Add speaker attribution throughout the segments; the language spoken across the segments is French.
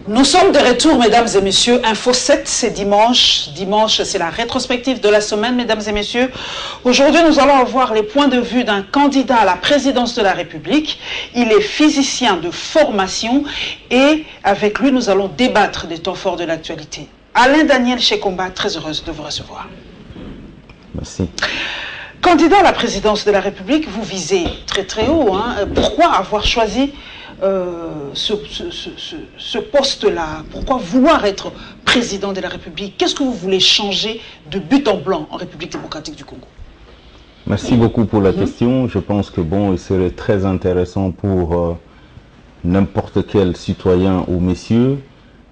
Speaker 1: Nous sommes de retour, mesdames et messieurs. Info 7, c'est dimanche. Dimanche, c'est la rétrospective de la semaine, mesdames et messieurs. Aujourd'hui, nous allons avoir les points de vue d'un candidat à la présidence de la République. Il est physicien de formation et avec lui, nous allons débattre des temps forts de l'actualité. Alain Daniel Chekomba, très heureuse de vous recevoir.
Speaker 2: Merci.
Speaker 1: Candidat à la présidence de la République, vous visez très très haut. Pourquoi avoir choisi ce poste-là? Pourquoi vouloir être président de la République? Qu'est-ce que vous voulez changer de but en blanc en République démocratique du Congo?
Speaker 2: Merci beaucoup pour la question. Je pense que bon, il serait très intéressant pour n'importe quel citoyen ou messieurs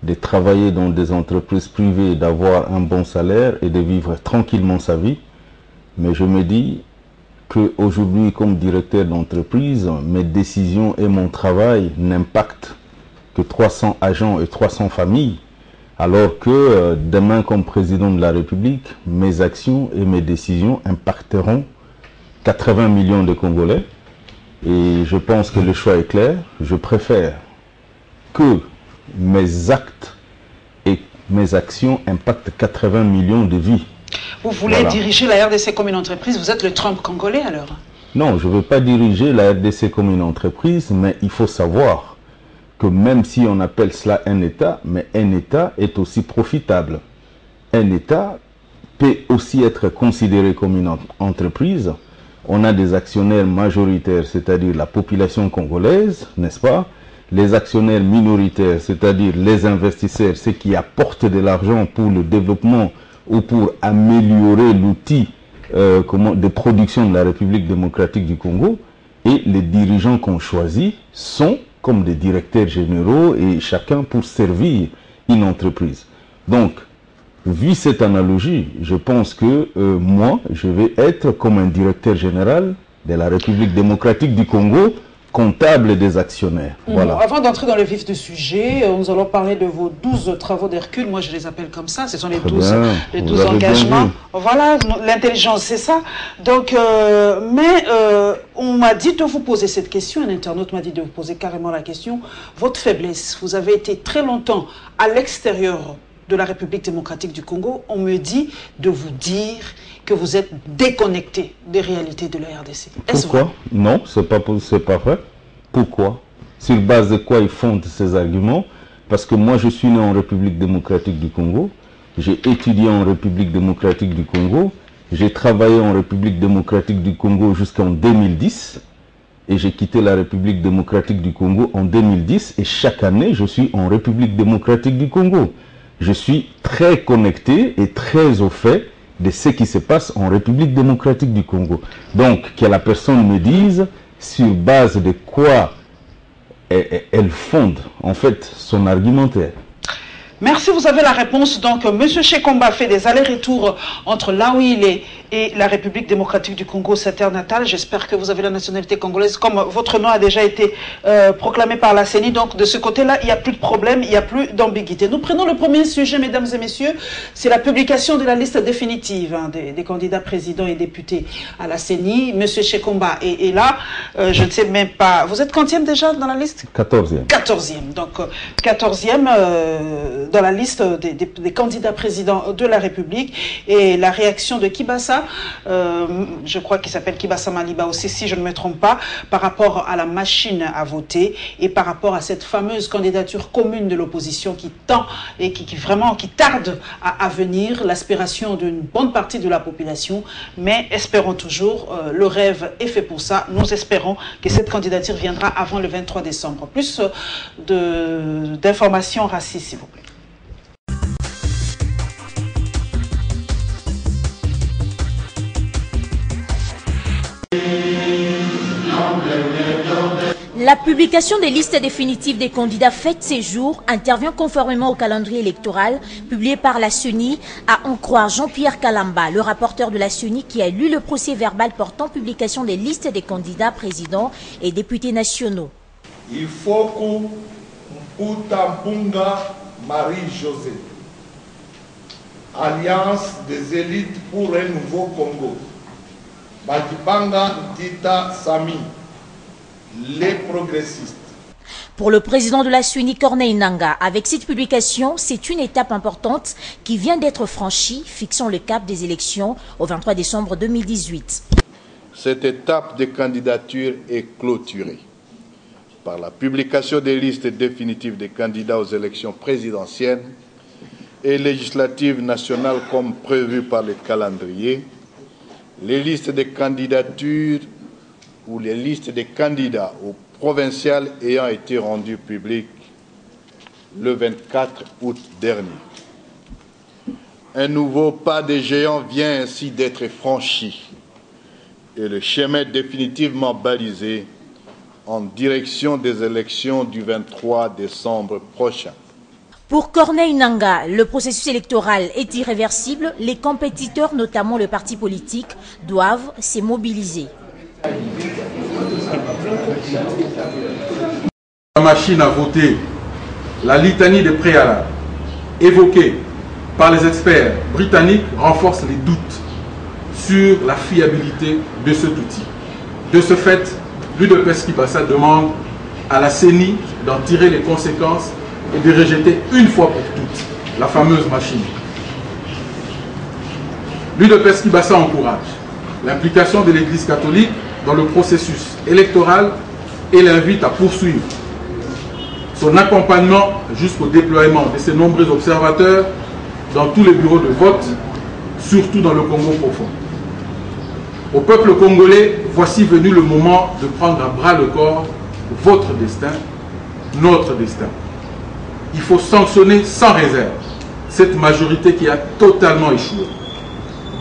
Speaker 2: de travailler dans des entreprises privées, d'avoir un bon salaire et de vivre tranquillement sa vie. Mais je me dis qu'aujourd'hui, comme directeur d'entreprise, mes décisions et mon travail n'impactent que 300 agents et 300 familles, alors que demain, comme président de la République, mes actions et mes décisions impacteront 80 millions de Congolais. Et je pense que le choix est clair. Je préfère que mes actes et mes actions impactent 80 millions de vies.
Speaker 1: Vous voulez diriger la RDC comme une entreprise? Vous êtes le Trump congolais alors? Non,
Speaker 2: je ne veux pas diriger la RDC comme une entreprise, mais il faut savoir que même si on appelle cela un État, mais un État est aussi profitable. Un État peut aussi être considéré comme une entreprise. On a des actionnaires majoritaires, c'est-à-dire la population congolaise, n'est-ce pas? Les actionnaires minoritaires, c'est-à-dire les investisseurs, ceux qui apportent de l'argent pour le développement ou pour améliorer l'outil de production de la République démocratique du Congo. Et les dirigeants qu'on choisit sont comme des directeurs généraux et chacun pour servir une entreprise. Donc, vu cette analogie, je pense que moi, je vais être comme un directeur général de la République démocratique du Congo, comptable des actionnaires. Voilà.
Speaker 1: Avant d'entrer dans le vif du sujet, nous allons parler de vos 12 travaux d'Hercule. Moi, je les appelle comme ça. Ce sont les 12 engagements. Voilà, l'intelligence, c'est ça. Donc, on m'a dit de vous poser cette question. Un internaute m'a dit de vous poser carrément la question. Votre faiblesse, vous avez été très longtemps à l'extérieur de la République démocratique du Congo. On me dit de vous dire que vous êtes déconnecté des réalités de la RDC.
Speaker 2: Pourquoi? Non, c'est pas vrai. Pourquoi? Sur base de quoi ils fondent ces arguments? Parce que moi, je suis né en République démocratique du Congo. J'ai étudié en République démocratique du Congo. J'ai travaillé en République démocratique du Congo jusqu'en 2010. Et j'ai quitté la République démocratique du Congo en 2010. Et chaque année, je suis en République démocratique du Congo. Je suis très connecté et très au fait de ce qui se passe en République démocratique du Congo. Donc, que la personne me dise sur base de quoi elle fonde en fait son argumentaire.
Speaker 1: Merci, vous avez la réponse. Donc, M. Chekomba fait des allers-retours entre là où il est et la République démocratique du Congo, sa terre natale. J'espère que vous avez la nationalité congolaise, comme votre nom a déjà été proclamé par la CENI. Donc, de ce côté-là, il n'y a plus de problème, il n'y a plus d'ambiguïté. Nous prenons le premier sujet, mesdames et messieurs. C'est la publication de la liste définitive des candidats présidents et députés à la CENI. M. Chekomba est là. Je ne sais même pas. Vous êtes quantième déjà dans la liste?
Speaker 2: 14e.
Speaker 1: 14e. Donc, 14e dans la liste des candidats présidents de la République. Et la réaction de Kibasa, je crois qu'il s'appelle Kibasa Maliba aussi, si je ne me trompe pas, par rapport à la machine à voter et par rapport à cette fameuse candidature commune de l'opposition qui tend et qui tarde à venir, l'aspiration d'une bonne partie de la population. Mais espérons toujours, le rêve est fait pour ça. Nous espérons que cette candidature viendra avant le 23 décembre. Plus d'informations racistes, s'il vous plaît.
Speaker 3: La publication des listes définitives des candidats fête ses jours intervient conformément au calendrier électoral publié par la CENI, à en croire Jean-Pierre Kalamba, le rapporteur de la CENI qui a lu le procès verbal portant publication des listes des candidats présidents et députés nationaux.
Speaker 4: Il faut que Mpouta Marie-José, Alliance des élites pour un nouveau Congo, Badibanga Ntita Sami, les progressistes.
Speaker 3: Pour le président de la CENI, Corneille Nangaa, avec cette publication, c'est une étape importante qui vient d'être franchie, fixant le cap des élections au 23 décembre 2018.
Speaker 4: Cette étape de candidature est clôturée par la publication des listes définitives des candidats aux élections présidentielles et législatives nationales comme prévu par le calendrier. Les listes de candidatures ou les listes des candidats aux provinciales ayant été rendues publiques le 24 août dernier. Un nouveau pas de géant vient ainsi d'être franchi et le chemin est définitivement balisé en direction des élections du 23 décembre prochain.
Speaker 3: Pour Corneille Nangaa, le processus électoral est irréversible. Les compétiteurs, notamment le parti politique, doivent se mobiliser.
Speaker 5: La machine a voté la litanie des préalables évoquée par les experts britanniques renforce les doutes sur la fiabilité de cet outil. De ce fait, l'UDPS Kibasa demande à la CENI d'en tirer les conséquences et de rejeter une fois pour toutes la fameuse machine. L'UDPS Kibasa encourage l'implication de l'Église catholique dans le processus électoral et l'invite à poursuivre son accompagnement jusqu'au déploiement de ses nombreux observateurs dans tous les bureaux de vote, surtout dans le Congo profond. Au peuple congolais, voici venu le moment de prendre à bras le corps votre destin, notre destin. Il faut sanctionner sans réserve cette majorité qui a totalement échoué.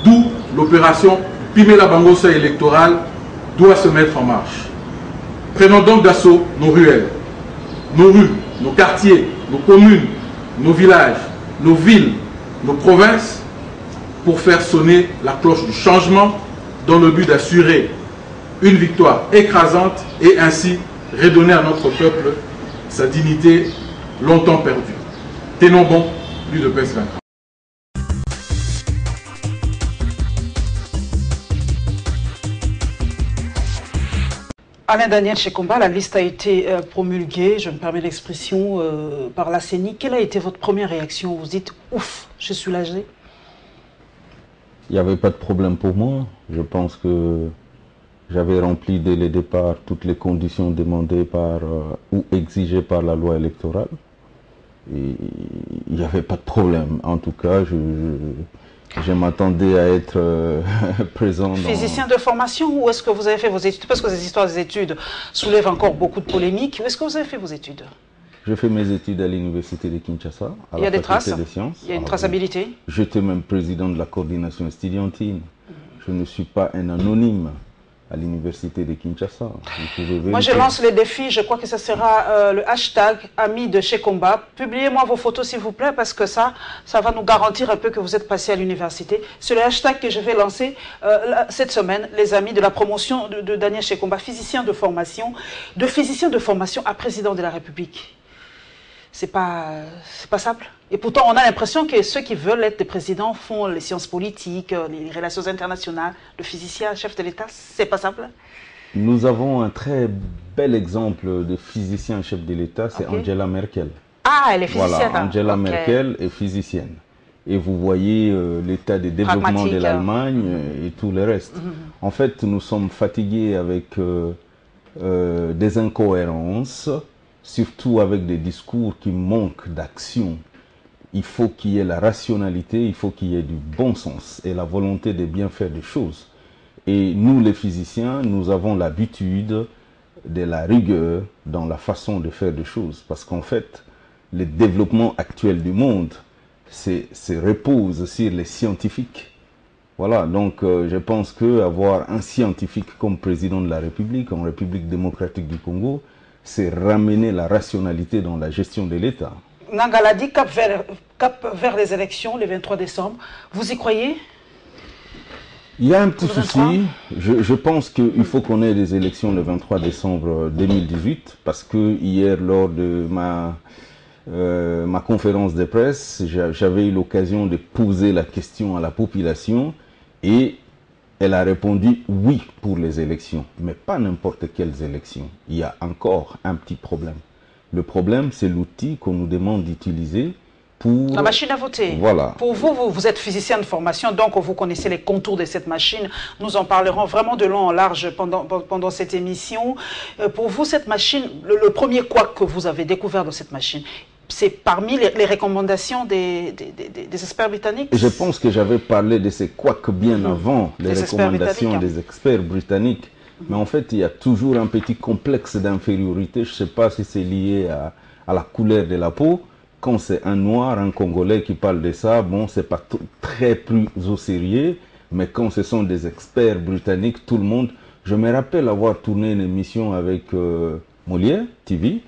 Speaker 5: D'où l'opération Pimela Bangosa électorale doit se mettre en marche. Prenons donc d'assaut nos ruelles, nos rues, nos quartiers, nos communes, nos villages, nos villes, nos provinces, pour faire sonner la cloche du changement dans le but d'assurer une victoire écrasante et ainsi redonner à notre peuple sa dignité longtemps perdue. Tenons bon, l'UDPS 20.
Speaker 1: Alain Daniel Shekomba, la liste a été promulguée, je me permets l'expression, par la CENI. Quelle a été votre première réaction? Vous dites, ouf, je suis soulagé?
Speaker 2: Il n'y avait pas de problème pour moi. Je pense que j'avais rempli dès le départ toutes les conditions demandées par ou exigées par la loi électorale. Et il n'y avait pas de problème. En tout cas, je m'attendais à être présent.
Speaker 1: Physicien de formation, où est-ce que vous avez fait vos études? Parce que ces histoires des études soulèvent encore beaucoup de polémiques. Où est-ce que vous avez fait vos études?
Speaker 2: J'ai fait mes études à l'université de Kinshasa, à
Speaker 1: Il y a
Speaker 2: la
Speaker 1: des traces,
Speaker 2: faculté des sciences.
Speaker 1: il y a une traçabilité.
Speaker 2: J'étais même président de la coordination estudiantine. Je ne suis pas un anonyme à l'université de Kinshasa.
Speaker 1: Moi, je lance les défis. Je crois que ce sera le hashtag ami de Shekomba. Publiez-moi vos photos, s'il vous plaît, parce que ça va nous garantir un peu que vous êtes passé à l'université. C'est le hashtag que je vais lancer cette semaine, les amis, de la promotion de Daniel Shekomba, physicien de formation à président de la République. C'est pas simple. Et pourtant, on a l'impression que ceux qui veulent être des présidents font les sciences politiques, les relations internationales. Le physicien, chef de l'État, c'est pas simple.
Speaker 2: Nous avons un très bel exemple de physicien chef de l'État, c'est Angela Merkel.
Speaker 1: Ah, elle est physicienne.
Speaker 2: Voilà, Angela Merkel est physicienne. Et vous voyez l'état de développement de l'Allemagne et tout le reste. En fait, nous sommes fatigués avec des incohérences, surtout avec des discours qui manquent d'action. Il faut qu'il y ait la rationalité, il faut qu'il y ait du bon sens et la volonté de bien faire des choses. Et nous, les physiciens, nous avons l'habitude de la rigueur dans la façon de faire des choses. Parce qu'en fait, le développement actuel du monde se repose sur les scientifiques. Voilà, donc je pense qu'avoir un scientifique comme président de la République, en République démocratique du Congo, c'est ramener la rationalité dans la gestion de l'État.
Speaker 1: Nangaa l'a dit, cap vers les élections, le 23 décembre. Vous y croyez?
Speaker 2: Il y a un petit souci. Je pense qu'il faut qu'on ait des élections le 23 décembre 2018, parce que hier, lors de ma conférence de presse, j'avais eu l'occasion de poser la question à la population et elle a répondu oui pour les élections, mais pas n'importe quelles élections. Il y a encore un petit problème. Le problème, c'est l'outil qu'on nous demande d'utiliser pour...
Speaker 1: La machine à voter.
Speaker 2: Voilà.
Speaker 1: Pour vous, vous êtes physicien de formation, donc vous connaissez les contours de cette machine. Nous en parlerons vraiment de long en large pendant cette émission. Pour vous, cette machine, le premier couac que vous avez découvert de cette machine, c'est parmi les recommandations des experts britanniques?
Speaker 2: Je pense que j'avais parlé de ces couacs bien avant les recommandations des experts britanniques. Mais en fait, il y a toujours un petit complexe d'infériorité. Je ne sais pas si c'est lié à la couleur de la peau. Quand c'est un noir, un Congolais qui parle de ça, bon, c'est pas très plus au sérieux. Mais quand ce sont des experts britanniques, tout le monde... Je me rappelle avoir tourné une émission avec Molière TV.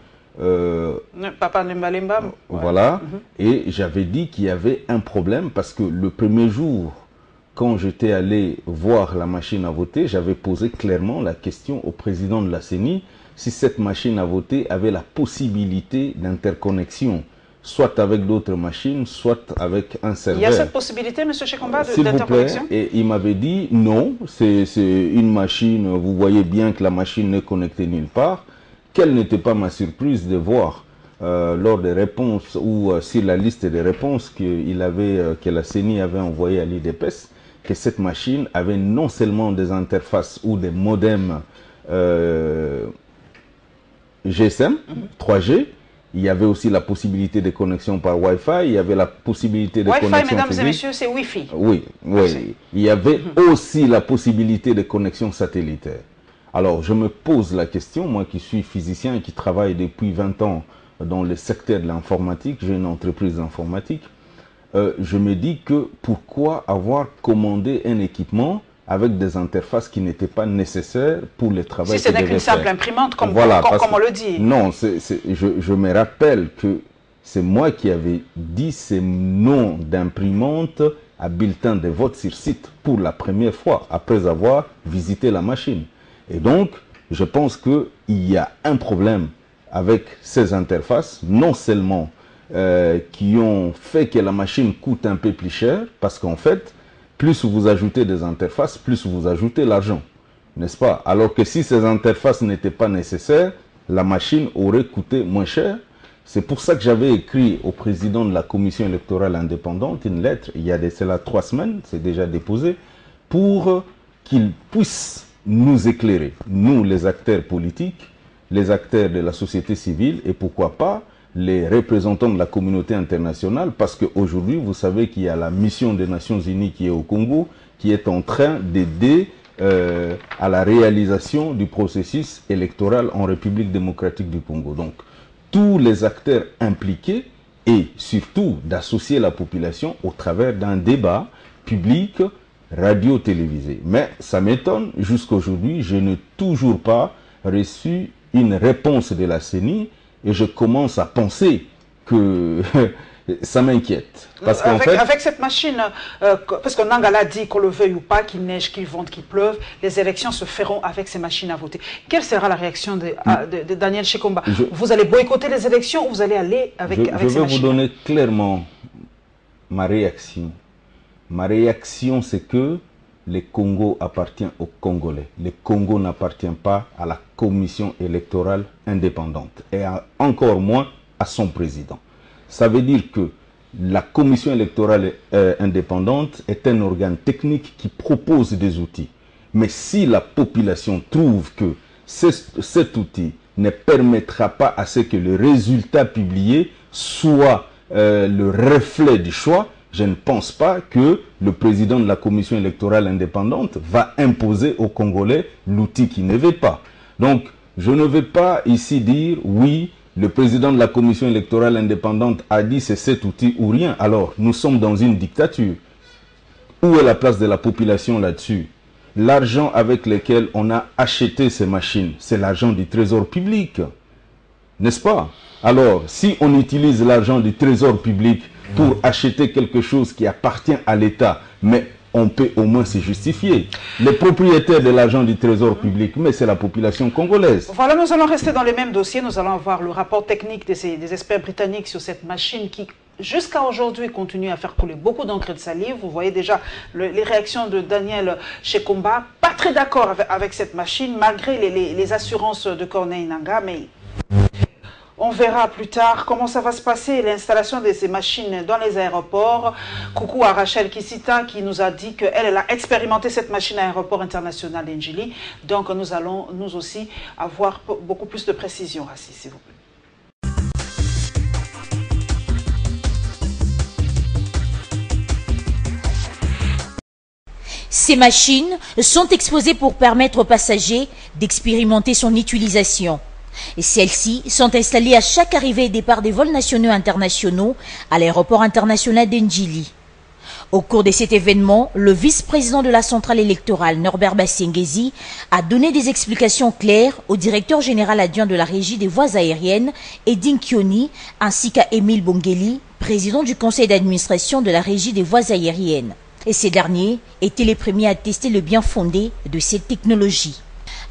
Speaker 1: Papa Lemba Lemba.
Speaker 2: Voilà. Et j'avais dit qu'il y avait un problème parce que le premier jour, quand j'étais allé voir la machine à voter, j'avais posé clairement la question au président de la CENI si cette machine à voter avait la possibilité d'interconnexion, soit avec d'autres machines, soit avec un serveur.
Speaker 1: Il y a cette possibilité, M. Chekomba, d'interconnexion?
Speaker 2: Et il m'avait dit non, c'est une machine, vous voyez bien que la machine n'est connectée nulle part. Quelle n'était pas ma surprise de voir lors des réponses ou sur la liste des réponses que la CENI avait envoyée à l'IDPS, que cette machine avait non seulement des interfaces ou des modems GSM, 3G, il y avait aussi la possibilité de connexion par Wi-Fi, il y avait la possibilité de connexion
Speaker 1: Wi-Fi, mesdames
Speaker 2: physique.
Speaker 1: et messieurs, c'est Wi-Fi.
Speaker 2: Oui, oui. Il y avait aussi la possibilité de connexion satellitaire. Alors, je me pose la question, moi qui suis physicien et qui travaille depuis 20 ans dans le secteur de l'informatique, j'ai une entreprise d'informatique, je me dis que pourquoi avoir commandé un équipement avec des interfaces qui n'étaient pas nécessaires pour le travail
Speaker 1: si ce n'est qu'une simple imprimante, comme on le dit.
Speaker 2: Non, je me rappelle que c'est moi qui avais dit ces noms d'imprimante à bulletin de vote sur site pour la première fois, après avoir visité la machine. Et donc, je pense qu'il y a un problème avec ces interfaces, non seulement qui ont fait que la machine coûte un peu plus cher, parce qu'en fait, plus vous ajoutez des interfaces, plus vous ajoutez l'argent, n'est-ce pas? Alors que si ces interfaces n'étaient pas nécessaires, la machine aurait coûté moins cher. C'est pour ça que j'avais écrit au président de la commission électorale indépendante une lettre, il y a de cela 3 semaines, c'est déjà déposé, pour qu'il puisse nous éclairer, nous les acteurs politiques, les acteurs de la société civile et pourquoi pas les représentants de la communauté internationale, parce qu'aujourd'hui, vous savez qu'il y a la mission des Nations Unies qui est au Congo, qui est en train d'aider à la réalisation du processus électoral en République démocratique du Congo. Donc, tous les acteurs impliqués et surtout d'associer la population au travers d'un débat public radio-télévisé. Mais ça m'étonne, jusqu'aujourd'hui, je n'ai toujours pas reçu une réponse de la CENI et je commence à penser que ça m'inquiète. Parce qu'en fait,
Speaker 1: avec cette machine, parce que Nangala dit qu'on le veuille ou pas, qu'il neige, qu'il vente, qu'il pleuve, les élections se feront avec ces machines à voter. Quelle sera la réaction de Daniel Chekomba? Vous allez boycotter les élections ou vous allez aller avec ces machines?
Speaker 2: Je vais vous donner clairement ma réaction. Ma réaction, c'est que le Congo appartient aux Congolais. Le Congo n'appartient pas à la commission électorale indépendante et encore moins à son président. Ça veut dire que la commission électorale indépendante est un organe technique qui propose des outils. Mais si la population trouve que cet outil ne permettra pas à ce que le résultat publié soit le reflet du choix, je ne pense pas que le président de la commission électorale indépendante va imposer aux Congolais l'outil qui ne veut pas. Donc, je ne vais pas ici dire oui, le président de la commission électorale indépendante a dit c'est cet outil ou rien. Alors, nous sommes dans une dictature. Où est la place de la population là-dessus? L'argent avec lequel on a acheté ces machines, c'est l'argent du trésor public. N'est-ce pas? Alors, si on utilise l'argent du trésor public pour acheter quelque chose qui appartient à l'État, mais on peut au moins se justifier. Les propriétaires de l'argent du trésor public, mais c'est la population congolaise.
Speaker 1: Voilà, nous allons rester dans les mêmes dossiers. Nous allons avoir le rapport technique des experts britanniques sur cette machine qui, jusqu'à aujourd'hui, continue à faire couler beaucoup d'encre de salive. Vous voyez déjà les réactions de Daniel Chekomba, pas très d'accord avec cette machine, malgré les assurances de Corneille Nangaa, mais On verra plus tard comment ça va se passer, l'installation de ces machines dans les aéroports. Coucou à Rachel Kissita qui nous a dit qu'elle a expérimenté cette machine à l'aéroport international d'Ndjili. Donc nous allons nous aussi avoir beaucoup plus de précision, Rassi, s'il vous plaît.
Speaker 3: Ces machines sont exposées pour permettre aux passagers d'expérimenter son utilisation. Et celles-ci sont installées à chaque arrivée et départ des vols nationaux et internationaux à l'aéroport international d'Ndjili. Au cours de cet événement, le vice-président de la centrale électorale, Norbert Bassengezi, a donné des explications claires au directeur général adjoint de la régie des voies aériennes, Edin Kioni, ainsi qu'à Émile Bongeli, président du conseil d'administration de la régie des voies aériennes. Et ces derniers étaient les premiers à tester le bien fondé de cette technologie.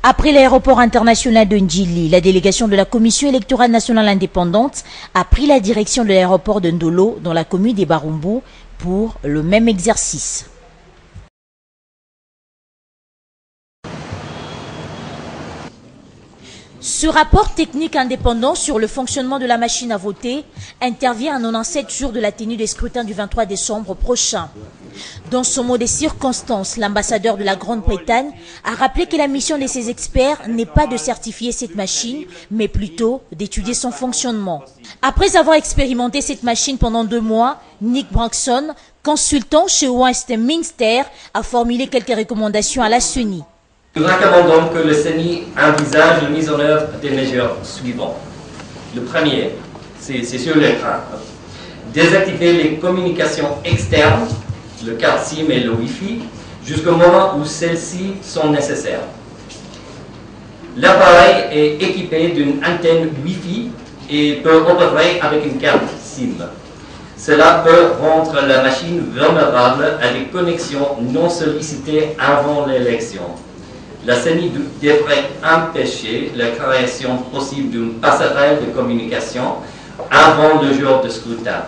Speaker 3: Après l'aéroport international de Ndjili, la délégation de la Commission électorale nationale indépendante a pris la direction de l'aéroport de Ndolo dans la commune des Barumbu pour le même exercice. Ce rapport technique indépendant sur le fonctionnement de la machine à voter intervient à 97 jours de la tenue des scrutins du 23 décembre prochain. Dans son mot des circonstances, l'ambassadeur de la Grande-Bretagne a rappelé que la mission de ses experts n'est pas de certifier cette machine, mais plutôt d'étudier son fonctionnement. Après avoir expérimenté cette machine pendant 2 mois, Nick Branson, consultant chez Westminster, a formulé quelques recommandations à la CENI.
Speaker 6: Nous recommandons que le CENI envisage la mise en œuvre des mesures suivantes. Le premier, c'est sur l'écran. Désactiver les communications externes, le carte SIM et le Wi-Fi, jusqu'au moment où celles-ci sont nécessaires. L'appareil est équipé d'une antenne Wi-Fi et peut opérer avec une carte SIM. Cela peut rendre la machine vulnérable à des connexions non sollicitées avant l'élection. La CENI devrait empêcher la création possible d'une passerelle de communication avant le jour de scrutin.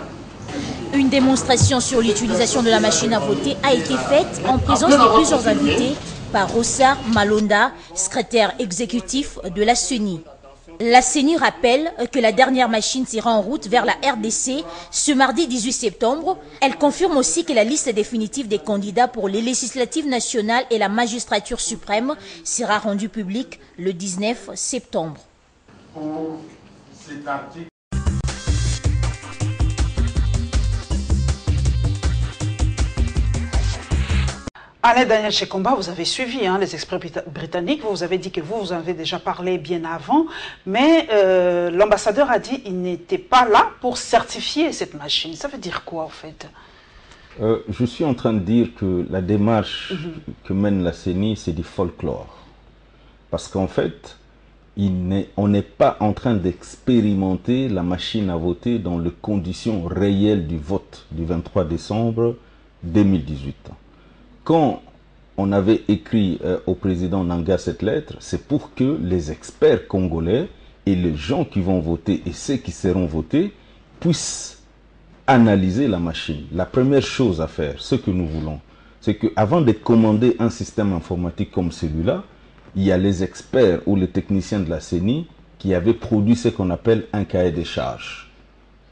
Speaker 3: Une démonstration sur l'utilisation de la machine à voter a été faite en présence de plusieurs invités par Rossar Malonda, secrétaire exécutif de la CENI. La CENI rappelle que la dernière machine sera en route vers la RDC ce mardi 18 septembre. Elle confirme aussi que la liste définitive des candidats pour les législatives nationales et la magistrature suprême sera rendue publique le 19 septembre.
Speaker 1: Alain Daniel Chekomba, vous avez suivi les experts britanniques, vous avez dit que vous avez déjà parlé bien avant, mais l'ambassadeur a dit qu'il n'était pas là pour certifier cette machine. Ça veut dire quoi en fait?
Speaker 2: Je suis en train de dire que la démarche que mène la CENI, c'est du folklore. Parce qu'en fait, on n'est pas en train d'expérimenter la machine à voter dans les conditions réelles du vote du 23 décembre 2018. Quand on avait écrit au président Nanga cette lettre, c'est pour que les experts congolais et les gens qui vont voter et ceux qui seront votés puissent analyser la machine. La première chose à faire, ce que nous voulons, c'est qu'avant de commander un système informatique comme celui-là, il y a les experts ou les techniciens de la CENI qui avaient produit ce qu'on appelle un cahier des charges.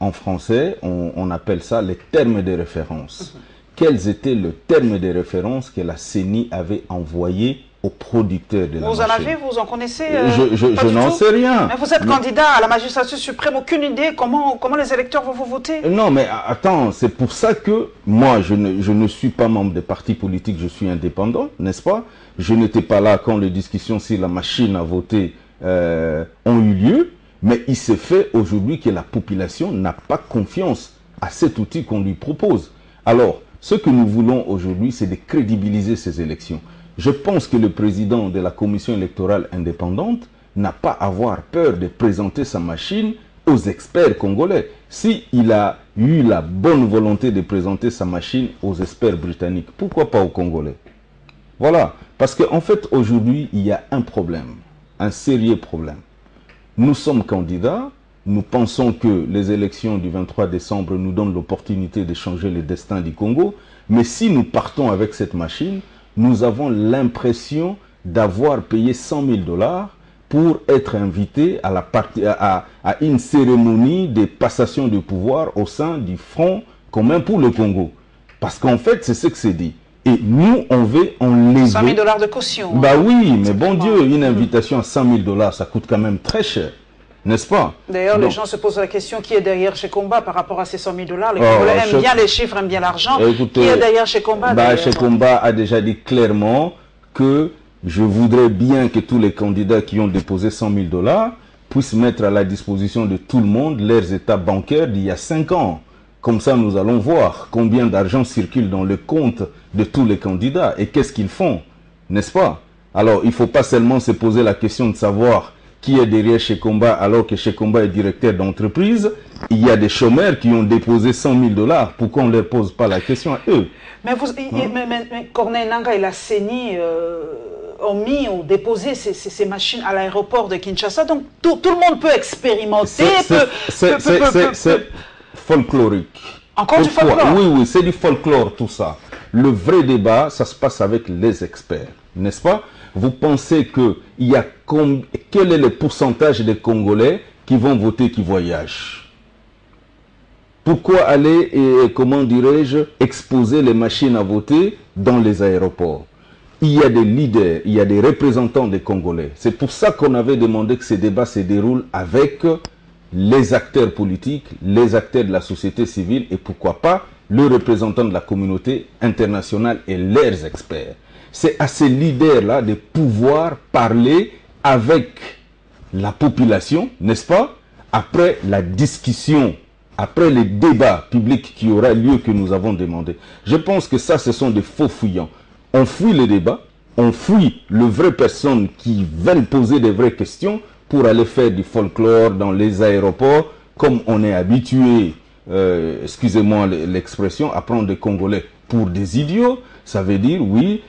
Speaker 2: En français, on appelle ça les termes de référence. Quels étaient les termes de référence que la CENI avait envoyés aux producteurs de la machine?
Speaker 1: Vous en avez, vous en connaissez?
Speaker 2: Je n'en sais rien.
Speaker 1: Mais vous êtes candidat à la magistrature suprême, aucune idée comment les électeurs vont vous voter?
Speaker 2: Non, mais attends, c'est pour ça que moi, je ne suis pas membre des partis politiques, je suis indépendant, n'est-ce pas? Je n'étais pas là quand les discussions sur la machine à voter ont eu lieu, mais il s'est fait aujourd'hui que la population n'a pas confiance à cet outil qu'on lui propose. Alors, ce que nous voulons aujourd'hui, c'est de crédibiliser ces élections. Je pense que le président de la commission électorale indépendante n'a pas à avoir peur de présenter sa machine aux experts congolais. S'il a eu la bonne volonté de présenter sa machine aux experts britanniques, pourquoi pas aux Congolais? Voilà. Parce qu'en fait, aujourd'hui, il y a un problème, un sérieux problème. Nous sommes candidats. Nous pensons que les élections du 23 décembre nous donnent l'opportunité de changer le destin du Congo. Mais si nous partons avec cette machine, nous avons l'impression d'avoir payé 100 000 $, pour être invité à, à une cérémonie de passation de pouvoir au sein du Front commun pour le Congo. Parce qu'en fait, c'est ce que c'est dit. Et nous, on veut enlever...
Speaker 1: 100 000 $ de caution.
Speaker 2: Bah oui, mais bon Dieu, une invitation à 100 000 $, ça coûte quand même très cher. N'est-ce pas?
Speaker 1: D'ailleurs, les gens se posent la question qui est derrière chez Combat par rapport à ces 100 000 $. Les Congolais aiment bien les chiffres, aiment bien l'argent. Qui est derrière chez Combat?
Speaker 2: Bah, chez Combat a déjà dit clairement que je voudrais bien que tous les candidats qui ont déposé 100 000 $ puissent mettre à la disposition de tout le monde leurs états bancaires d'il y a 5 ans. Comme ça, nous allons voir combien d'argent circule dans le compte de tous les candidats et qu'est-ce qu'ils font, n'est-ce pas? Alors, il ne faut pas seulement se poser la question de savoir qui est derrière chez Combat alors que chez Combat est directeur d'entreprise. Il y a des chômeurs qui ont déposé 100 000 $. Pourquoi on ne leur pose pas la question à eux?
Speaker 1: Mais, mais Corneille Nangaa et la CENI ont déposé ces machines à l'aéroport de Kinshasa. Donc tout le monde peut expérimenter.
Speaker 2: C'est folklorique.
Speaker 1: Encore du folklore?
Speaker 2: Oui, oui, c'est du folklore tout ça. Le vrai débat, ça se passe avec les experts, n'est-ce pas? Vous pensez que quel est le pourcentage des Congolais qui vont voter, qui voyagent? Pourquoi aller, comment dirais-je, exposer les machines à voter dans les aéroports? Il y a des leaders, il y a des représentants des Congolais. C'est pour ça qu'on avait demandé que ces débats se déroulent avec les acteurs politiques, les acteurs de la société civile et pourquoi pas le représentant de la communauté internationale et leurs experts. C'est à ces leaders-là de pouvoir parler avec la population, n'est-ce pas? Après la discussion, après les débats publics qui aura lieu que nous avons demandé. Je pense que ça, ce sont des faux fouillants. On fuit les débats, on fuit les vraies personnes qui veulent poser des vraies questions pour aller faire du folklore dans les aéroports, comme on est habitué, excusez-moi l'expression, à prendre des Congolais pour des idiots. Ça veut dire, oui,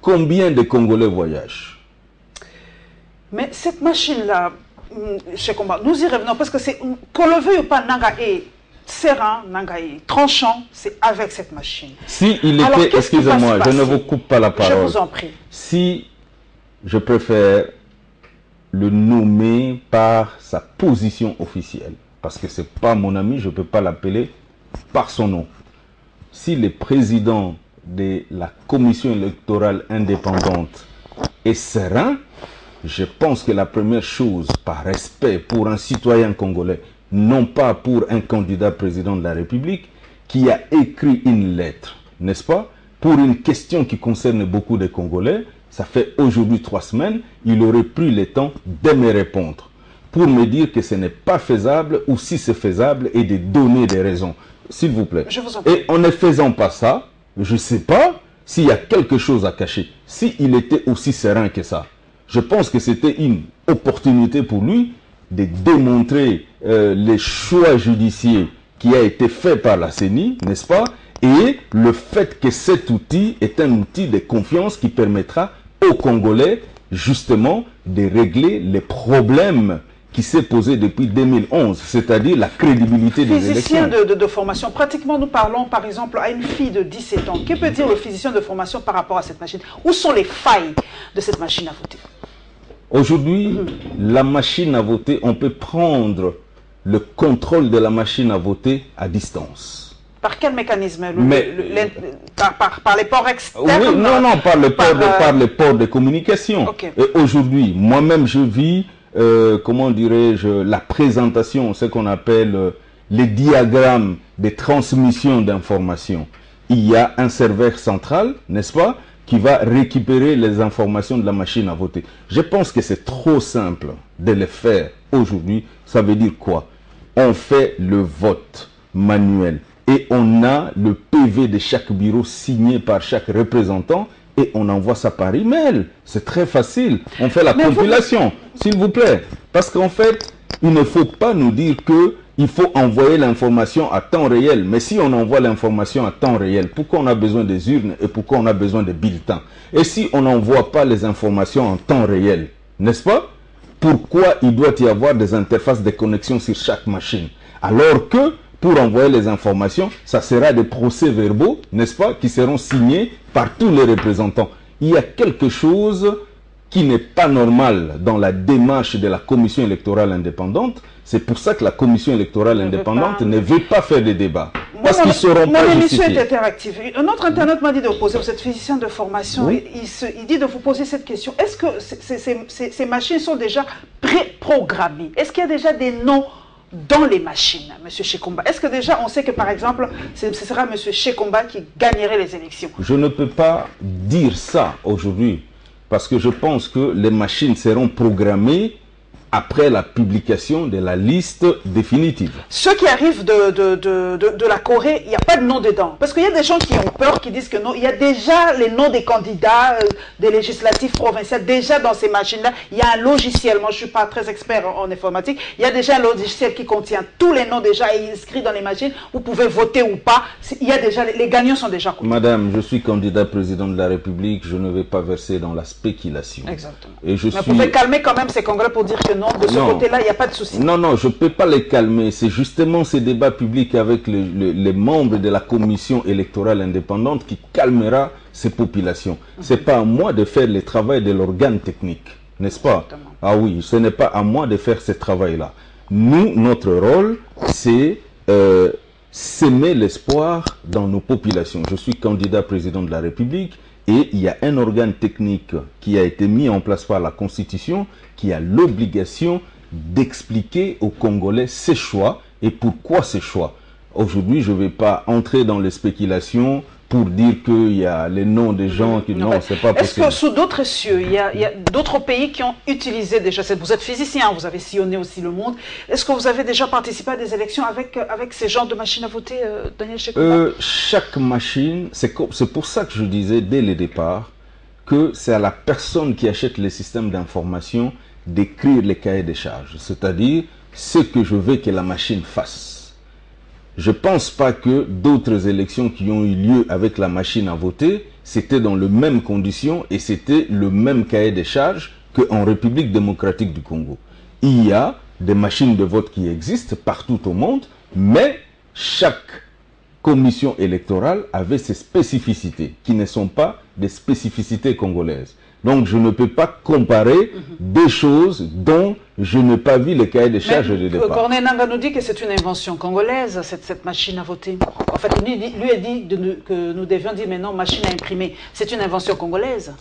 Speaker 2: combien de Congolais voyagent?
Speaker 1: Mais cette machine-là, chez Combat, nous y revenons parce que c'est, qu'on le veuille ou pas, Nangaa est serein, Nangaa est tranchant, c'est avec cette machine.
Speaker 2: Si il était, excusez-moi, je ne vous coupe pas la parole.
Speaker 1: Je vous en prie.
Speaker 2: Si je préfère le nommer par sa position officielle, parce que c'est pas mon ami, je ne peux pas l'appeler par son nom. Si le président de la commission électorale indépendante est serein, je pense que la première chose, par respect pour un citoyen congolais, non pas pour un candidat président de la République, qui a écrit une lettre, n'est-ce pas, pour une question qui concerne beaucoup de Congolais, ça fait aujourd'hui 3 semaines, il aurait pris le temps de me répondre, pour me dire que ce n'est pas faisable, ou si c'est faisable, et de donner des raisons. S'il vous plaît.
Speaker 1: Je vous en prie.
Speaker 2: Et en ne faisant pas ça, je ne sais pas s'il y a quelque chose à cacher. S'il était aussi serein que ça, je pense que c'était une opportunité pour lui de démontrer les choix judiciaires qui a été fait par la CENI, n'est-ce pas? Et le fait que cet outil est un outil de confiance qui permettra aux Congolais, justement, de régler les problèmes qui s'est posé depuis 2011, c'est-à-dire la crédibilité des élections.
Speaker 1: Physicien de formation, pratiquement nous parlons par exemple à une fille de 17 ans. Que peut dire le physicien de formation par rapport à cette machine? Où sont les failles de cette machine à voter?
Speaker 2: Aujourd'hui, la machine à voter, on peut prendre le contrôle de la machine à voter à distance.
Speaker 1: Par quel mécanisme? Par les ports externes?
Speaker 2: Oui, non, par les ports de communication.
Speaker 1: Okay.
Speaker 2: Et aujourd'hui, moi-même, je vis, comment dirais-je, la présentation, ce qu'on appelle les diagrammes de transmission d'informations. Il y a un serveur central, n'est-ce pas, qui va récupérer les informations de la machine à voter. Je pense que c'est trop simple de le faire aujourd'hui. Ça veut dire quoi? On fait le vote manuel et on a le PV de chaque bureau signé par chaque représentant et on envoie ça par email. C'est très facile. On fait la compilation, s'il vous plaît. Parce qu'en fait, il ne faut pas nous dire que il faut envoyer l'information à temps réel. Mais si on envoie l'information à temps réel, pourquoi on a besoin des urnes et pourquoi on a besoin des bulletins? Et si on n'envoie pas les informations en temps réel, n'est-ce pas? Pourquoi il doit y avoir des interfaces de connexion sur chaque machine? Alors que, pour envoyer les informations, ça sera des procès-verbaux, n'est-ce pas, qui seront signés par tous les représentants. Il y a quelque chose qui n'est pas normal dans la démarche de la commission électorale indépendante. C'est pour ça que la commission électorale indépendante ne veut pas faire de débat. Parce qu'ils ne seront pas
Speaker 1: l'émission
Speaker 2: justifiés.
Speaker 1: est interactive. Un autre internaute m'a dit de poser, vous êtes physicien de formation,
Speaker 2: Oui.
Speaker 1: il dit de vous poser cette question. Est-ce que ces machines sont déjà préprogrammées? Est-ce qu'il y a déjà des noms dans les machines, M. Shekomba? Est-ce que déjà on sait que par exemple, ce sera M. Shekomba qui gagnerait les élections?
Speaker 2: Je ne peux pas dire ça aujourd'hui, parce que je pense que les machines seront programmées après la publication de la liste définitive.
Speaker 1: Ceux qui arrivent de la Corée, il n'y a pas de nom dedans. Parce qu'il y a des gens qui ont peur, qui disent que non. Il y a déjà les noms des candidats des législatives provinciales. Déjà dans ces machines-là, il y a un logiciel. Moi, je ne suis pas très expert en informatique. Il y a déjà un logiciel qui contient tous les noms déjà inscrits dans les machines. Vous pouvez voter ou pas. Il y a déjà, les gagnants sont déjà connus.
Speaker 2: Madame, je suis candidat président de la République. Je ne vais pas verser dans la spéculation.
Speaker 1: Exactement.
Speaker 2: Et
Speaker 1: Mais vous pouvez calmer quand même ces congrès pour dire que non, de ce côté-là, il n'y a pas de souci.
Speaker 2: Non, non, je ne peux pas les calmer. C'est justement ces débats publics avec les membres de la commission électorale indépendante qui calmera ces populations. Ce n'est pas à moi de faire le travail de l'organe technique, n'est-ce pas?
Speaker 1: Exactement.
Speaker 2: Ah oui, ce n'est pas à moi de faire ce travail-là. Nous, notre rôle, c'est s'aimer l'espoir dans nos populations. Je suis candidat président de la République. Et il y a un organe technique qui a été mis en place par la Constitution qui a l'obligation d'expliquer aux Congolais ses choix et pourquoi ces choix. Aujourd'hui, je ne vais pas entrer dans les spéculations pour dire qu'il y a les noms des gens qui... Non, c'est pas possible.
Speaker 1: Est-ce que sous d'autres cieux, il y a d'autres pays qui ont utilisé déjà cette... Vous êtes physicien, vous avez sillonné aussi le monde. Est-ce que vous avez déjà participé à des élections avec ces genres de machines à voter, Daniel Shekomba?
Speaker 2: Chaque machine, c'est pour ça que je disais dès le départ que c'est à la personne qui achète les systèmes d'information d'écrire les cahiers des charges. C'est-à-dire ce que je veux que la machine fasse. Je ne pense pas que d'autres élections qui ont eu lieu avec la machine à voter, c'était dans les mêmes conditions et c'était le même cahier des charges qu'en République démocratique du Congo. Il y a des machines de vote qui existent partout au monde, mais chaque commission électorale avait ses spécificités, qui ne sont pas des spécificités congolaises. Donc je ne peux pas comparer des choses dont je n'ai pas vu le cahier des charges de départ.
Speaker 1: Corneille Nangaa nous dit que c'est une invention congolaise, cette machine à voter. En fait, lui a dit que nous devions dire, mais non, machine à imprimer. C'est une invention congolaise.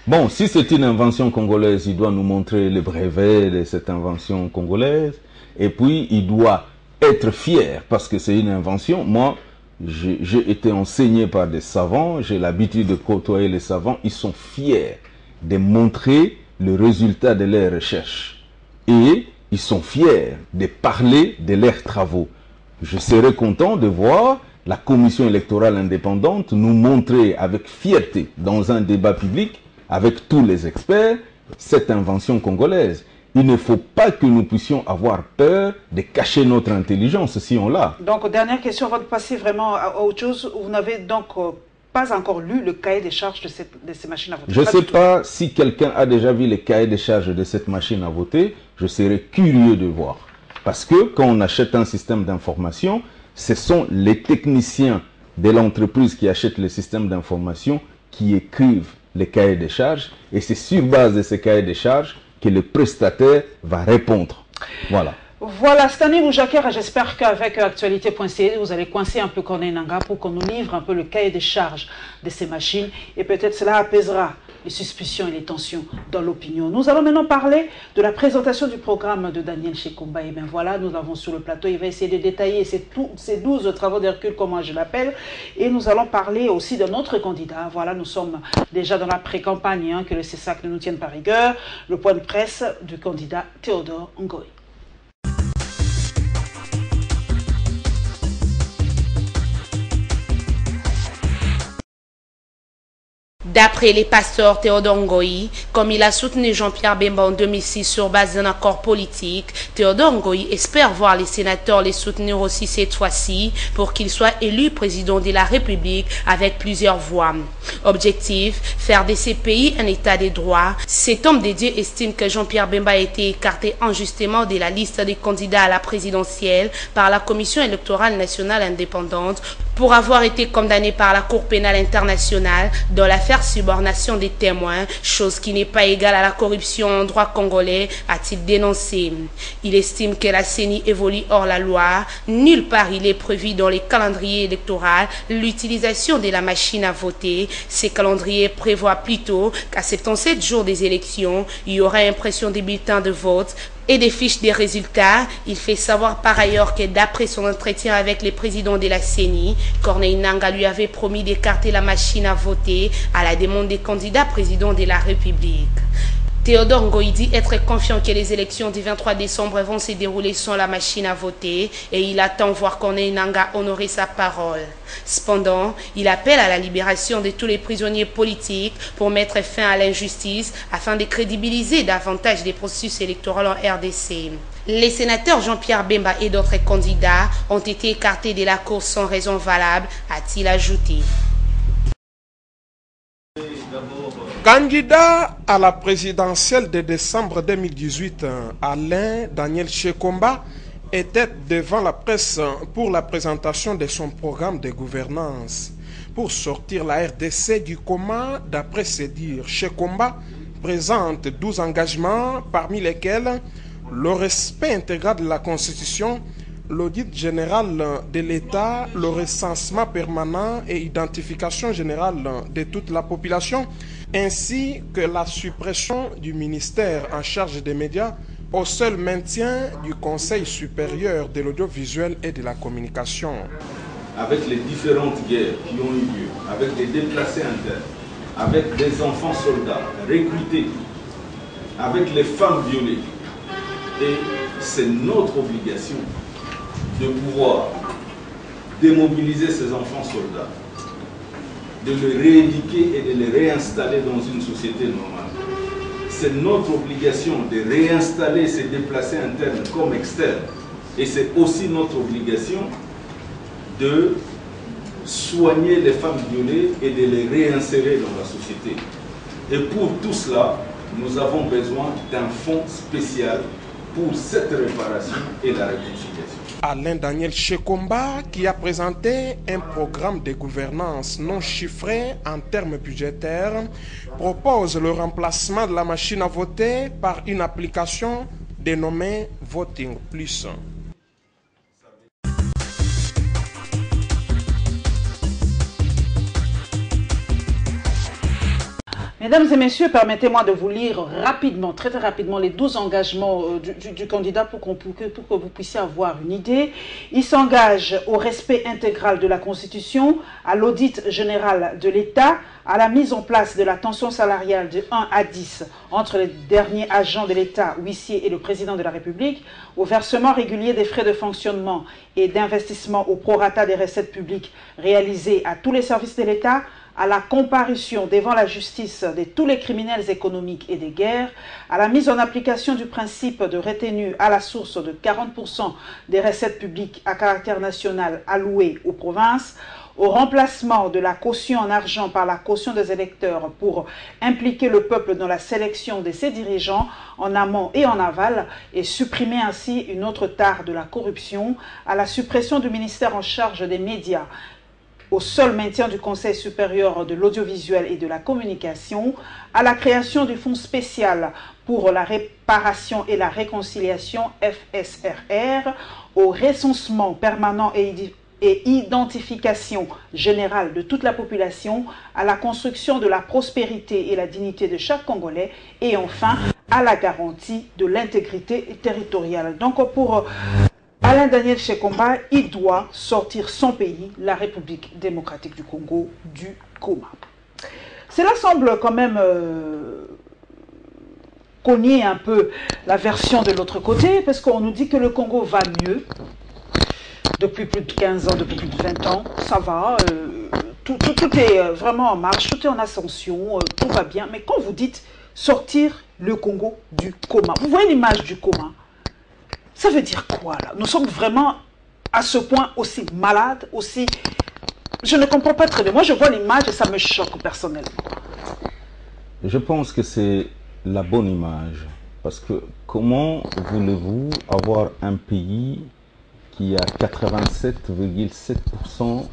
Speaker 2: Bon, si c'est une invention congolaise, il doit nous montrer le brevet de cette invention congolaise. Et puis, il doit être fier parce que c'est une invention. Moi, j'ai été enseigné par des savants, j'ai l'habitude de côtoyer les savants. Ils sont fiers de montrer le résultat de leurs recherches. Et ils sont fiers de parler de leurs travaux. Je serais content de voir la commission électorale indépendante nous montrer avec fierté dans un débat public, avec tous les experts, cette invention congolaise. Il ne faut pas que nous puissions avoir peur de cacher notre intelligence si on l'a.
Speaker 1: Donc, dernière question, avant de passer vraiment à autre chose, vous n'avez donc pas encore lu le cahier des charges de ces machines à voter?
Speaker 2: Je ne sais pas si quelqu'un a déjà vu le cahier des charges de cette machine à voter. Je serais curieux de voir. Parce que quand on achète un système d'information, ce sont les techniciens de l'entreprise qui achètent le système d'information qui écrivent les cahiers des charges. Et c'est sur base de ces cahiers des charges que le prestataire va répondre. Voilà.
Speaker 1: Voilà, Stanley Moujakera, j'espère qu'avec actualité.ca, vous allez coincer un peu Corneille Nangaa pour qu'on nous livre un peu le cahier des charges de ces machines et peut-être cela apaisera les suspicions et les tensions dans l'opinion. Nous allons maintenant parler de la présentation du programme de Daniel Shekomba. Et bien voilà, nous l'avons sur le plateau. Il va essayer de détailler ces 12 travaux d'Hercule, comme moi je l'appelle. Et nous allons parler aussi de notre candidat. Voilà, nous sommes déjà dans la pré-campagne, hein, que le CESAC ne nous tienne pas rigueur. Le point de presse du candidat Théodore Ngoï.
Speaker 7: D'après les pasteurs Théodore Ngoï, comme il a soutenu Jean-Pierre Bemba en 2006 sur base d'un accord politique, Théodore Ngoï espère voir les sénateurs les soutenir aussi cette fois-ci pour qu'il soit élu président de la République avec plusieurs voix. Objectif, faire de ces pays un état de droit. Cet homme de Dieu estime que Jean-Pierre Bemba a été écarté injustement de la liste des candidats à la présidentielle par la Commission électorale nationale indépendante pour avoir été condamné par la Cour pénale internationale dans l'affaire subornation des témoins, chose qui n'est pas égale à la corruption en droit congolais, a-t-il dénoncé. Il estime que la CENI évolue hors la loi. Nulle part il est prévu dans les calendriers électoraux l'utilisation de la machine à voter. Ces calendriers prévoient plutôt qu'à 77 jours des élections, il y aura impression des bulletins de vote et des fiches des résultats. Il fait savoir par ailleurs que d'après son entretien avec les présidents de la CENI, Corneille Nangaa lui avait promis d'écarter la machine à voter à la demande des candidats présidents de la République. Théodore Ngoï dit être confiant que les élections du 23 décembre vont se dérouler sans la machine à voter et il attend voir Corneille Nangaa honorer sa parole. Cependant, il appelle à la libération de tous les prisonniers politiques pour mettre fin à l'injustice afin de crédibiliser davantage les processus électoraux en RDC. Les sénateurs Jean-Pierre Bemba et d'autres candidats ont été écartés de la course sans raison valable, a-t-il ajouté.
Speaker 8: Candidat à la présidentielle de décembre 2018, Alain Daniel Shekomba était devant la presse pour la présentation de son programme de gouvernance. Pour sortir la RDC du coma, d'après ses dires, Shekomba présente 12 engagements, parmi lesquels le respect intégral de la Constitution, l'audit général de l'État, le recensement permanent et identification générale de toute la population, ainsi que la suppression du ministère en charge des médias au seul maintien du Conseil supérieur de l'audiovisuel et de la communication.
Speaker 2: Avec les différentes guerres qui ont eu lieu, avec des déplacés internes, avec des enfants soldats recrutés, avec les femmes violées, et c'est notre obligation de pouvoir démobiliser ces enfants soldats, de les rééduquer et de les réinstaller dans une société normale. C'est notre obligation de réinstaller ces déplacés internes comme externes. Et c'est aussi notre obligation de soigner les femmes violées et de les réinsérer dans la société. Et pour tout cela, nous avons besoin d'un fonds spécial pour cette réparation et la réconciliation.
Speaker 8: Alain Daniel Shekomba, qui a présenté un programme de gouvernance non chiffré en termes budgétaires, propose le remplacement de la machine à voter par une application dénommée Voting Plus.
Speaker 1: Mesdames et messieurs, permettez-moi de vous lire rapidement, très rapidement, les 12 engagements du candidat pour que vous puissiez avoir une idée. Il s'engage au respect intégral de la Constitution, à l'audit général de l'État, à la mise en place de la tension salariale de 1 à 10 entre les derniers agents de l'État, huissiers et le président de la République, au versement régulier des frais de fonctionnement et d'investissement au prorata des recettes publiques réalisées à tous les services de l'État, à la comparution devant la justice de tous les criminels économiques et des guerres, à la mise en application du principe de retenue à la source de 40% des recettes publiques à caractère national allouées aux provinces, au remplacement de la caution en argent par la caution des électeurs pour impliquer le peuple dans la sélection de ses dirigeants en amont et en aval et supprimer ainsi une autre tare de la corruption, à la suppression du ministère en charge des médias, au seul maintien du Conseil supérieur de l'audiovisuel et de la communication, à la création du Fonds spécial pour la réparation et la réconciliation FSRR, au recensement permanent et identification générale de toute la population, à la construction de la prospérité et la dignité de chaque Congolais et enfin à la garantie de l'intégrité territoriale. Donc pour Alain Daniel Shekomba, il doit sortir son pays, la République démocratique du Congo, du coma. Cela semble quand même cogner un peu la version de l'autre côté, parce qu'on nous dit que le Congo va mieux. Depuis plus de 15 ans, depuis plus de 20 ans, ça va, tout est vraiment en marche, tout est en ascension, tout va bien. Mais quand vous dites sortir le Congo du coma, vous voyez l'image du coma? Ça veut dire quoi là? Nous sommes vraiment à ce point aussi malades, aussi... Je ne comprends pas très bien. Moi je vois l'image et ça me choque personnellement.
Speaker 2: Je pense que c'est la bonne image. Parce que comment voulez-vous avoir un pays qui a 87,7%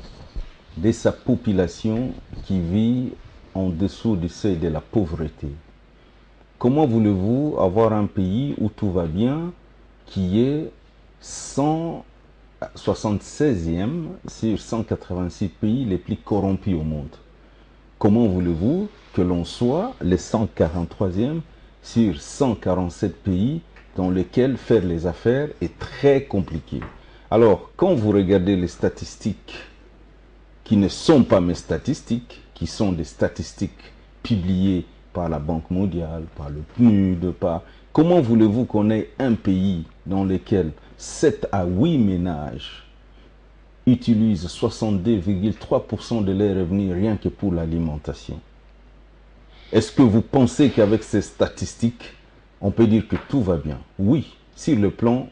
Speaker 2: de sa population qui vit en dessous du seuil de la pauvreté. Comment voulez-vous avoir un pays où tout va bien, qui est 176e sur 186 pays les plus corrompus au monde? Comment voulez-vous que l'on soit les 143e sur 147 pays dans lesquels faire les affaires est très compliqué? Alors, quand vous regardez les statistiques, qui ne sont pas mes statistiques, qui sont des statistiques publiées par la Banque mondiale, par le PNUD, comment voulez-vous qu'on ait un pays dans lequel 7 à 8 ménages utilisent 62,3% de leurs revenus rien que pour l'alimentation? Est-ce que vous pensez qu'avec ces statistiques, on peut dire que tout va bien? Oui, sur le plan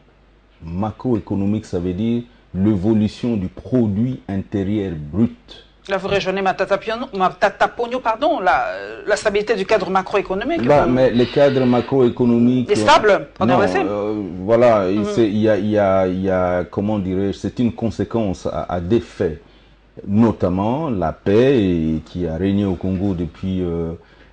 Speaker 2: macroéconomique, ça veut dire l'évolution du produit intérieur brut.
Speaker 1: Là, vous rejoignez Matata Ponyo, pardon, la stabilité du cadre macroéconomique.
Speaker 2: Là, mais le cadre macroéconomique...
Speaker 1: est stable,
Speaker 2: voilà, il y a, comment dirais-je, c'est une conséquence à des faits, notamment la paix qui a régné au Congo depuis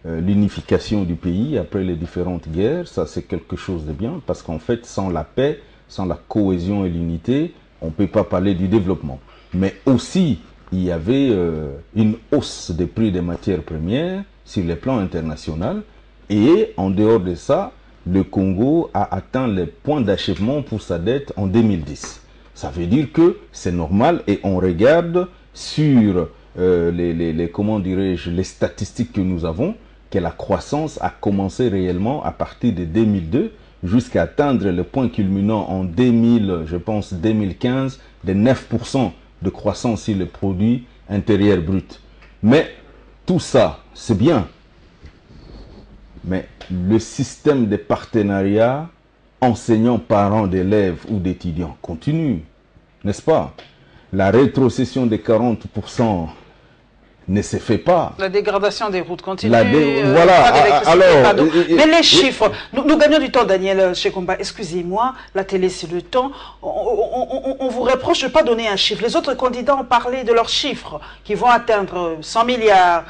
Speaker 2: l'unification du pays, après les différentes guerres. Ça, c'est quelque chose de bien, parce qu'en fait, sans la paix, sans la cohésion et l'unité, on ne peut pas parler du développement. Mais aussi, il y avait une hausse des prix des matières premières sur le plan international. Et en dehors de ça, le Congo a atteint les points d'achèvement pour sa dette en 2010. Ça veut dire que c'est normal et on regarde sur comment dirais-je, les statistiques que nous avons, que la croissance a commencé réellement à partir de 2002 jusqu'à atteindre le point culminant en 2015 de 9% de croissance sur le produit intérieur brut. Mais tout ça, c'est bien. Mais le système de partenariat enseignants, parents d'élèves ou d'étudiants continue, n'est-ce pas? La rétrocession de 40% ne se fait pas.
Speaker 1: La dégradation des routes continue.
Speaker 2: Voilà.
Speaker 1: Mais les chiffres, nous gagnons du temps, Daniel Shekomba. Excusez-moi, la télé c'est le temps. On vous reproche de ne pas donner un chiffre. Les autres candidats ont parlé de leurs chiffres qui vont atteindre 100 milliards.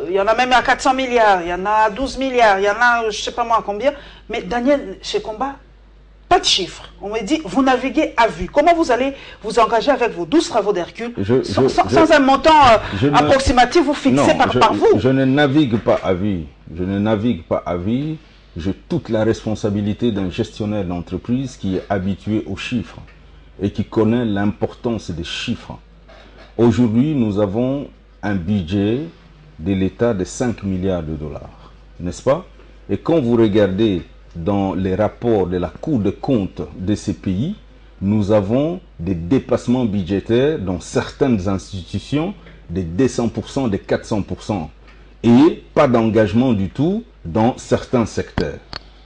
Speaker 1: Il y en a même à 400 milliards, il y en a à 12 milliards, il y en a je ne sais pas moi à combien. Mais Daniel Shekomba, pas de chiffres. On me dit, vous naviguez à vue. Comment vous allez vous engager avec vos 12 travaux d'Hercule sans un montant approximatif vous fixé par vous?
Speaker 2: Je ne navigue pas à vue. Je ne navigue pas à vue. J'ai toute la responsabilité d'un gestionnaire d'entreprise qui est habitué aux chiffres et qui connaît l'importance des chiffres. Aujourd'hui, nous avons un budget de l'État de 5 milliards de dollars, n'est-ce pas? Et quand vous regardez dans les rapports de la Cour des comptes de ces pays, nous avons des dépassements budgétaires dans certaines institutions de 200%, de 400%, et pas d'engagement du tout dans certains secteurs.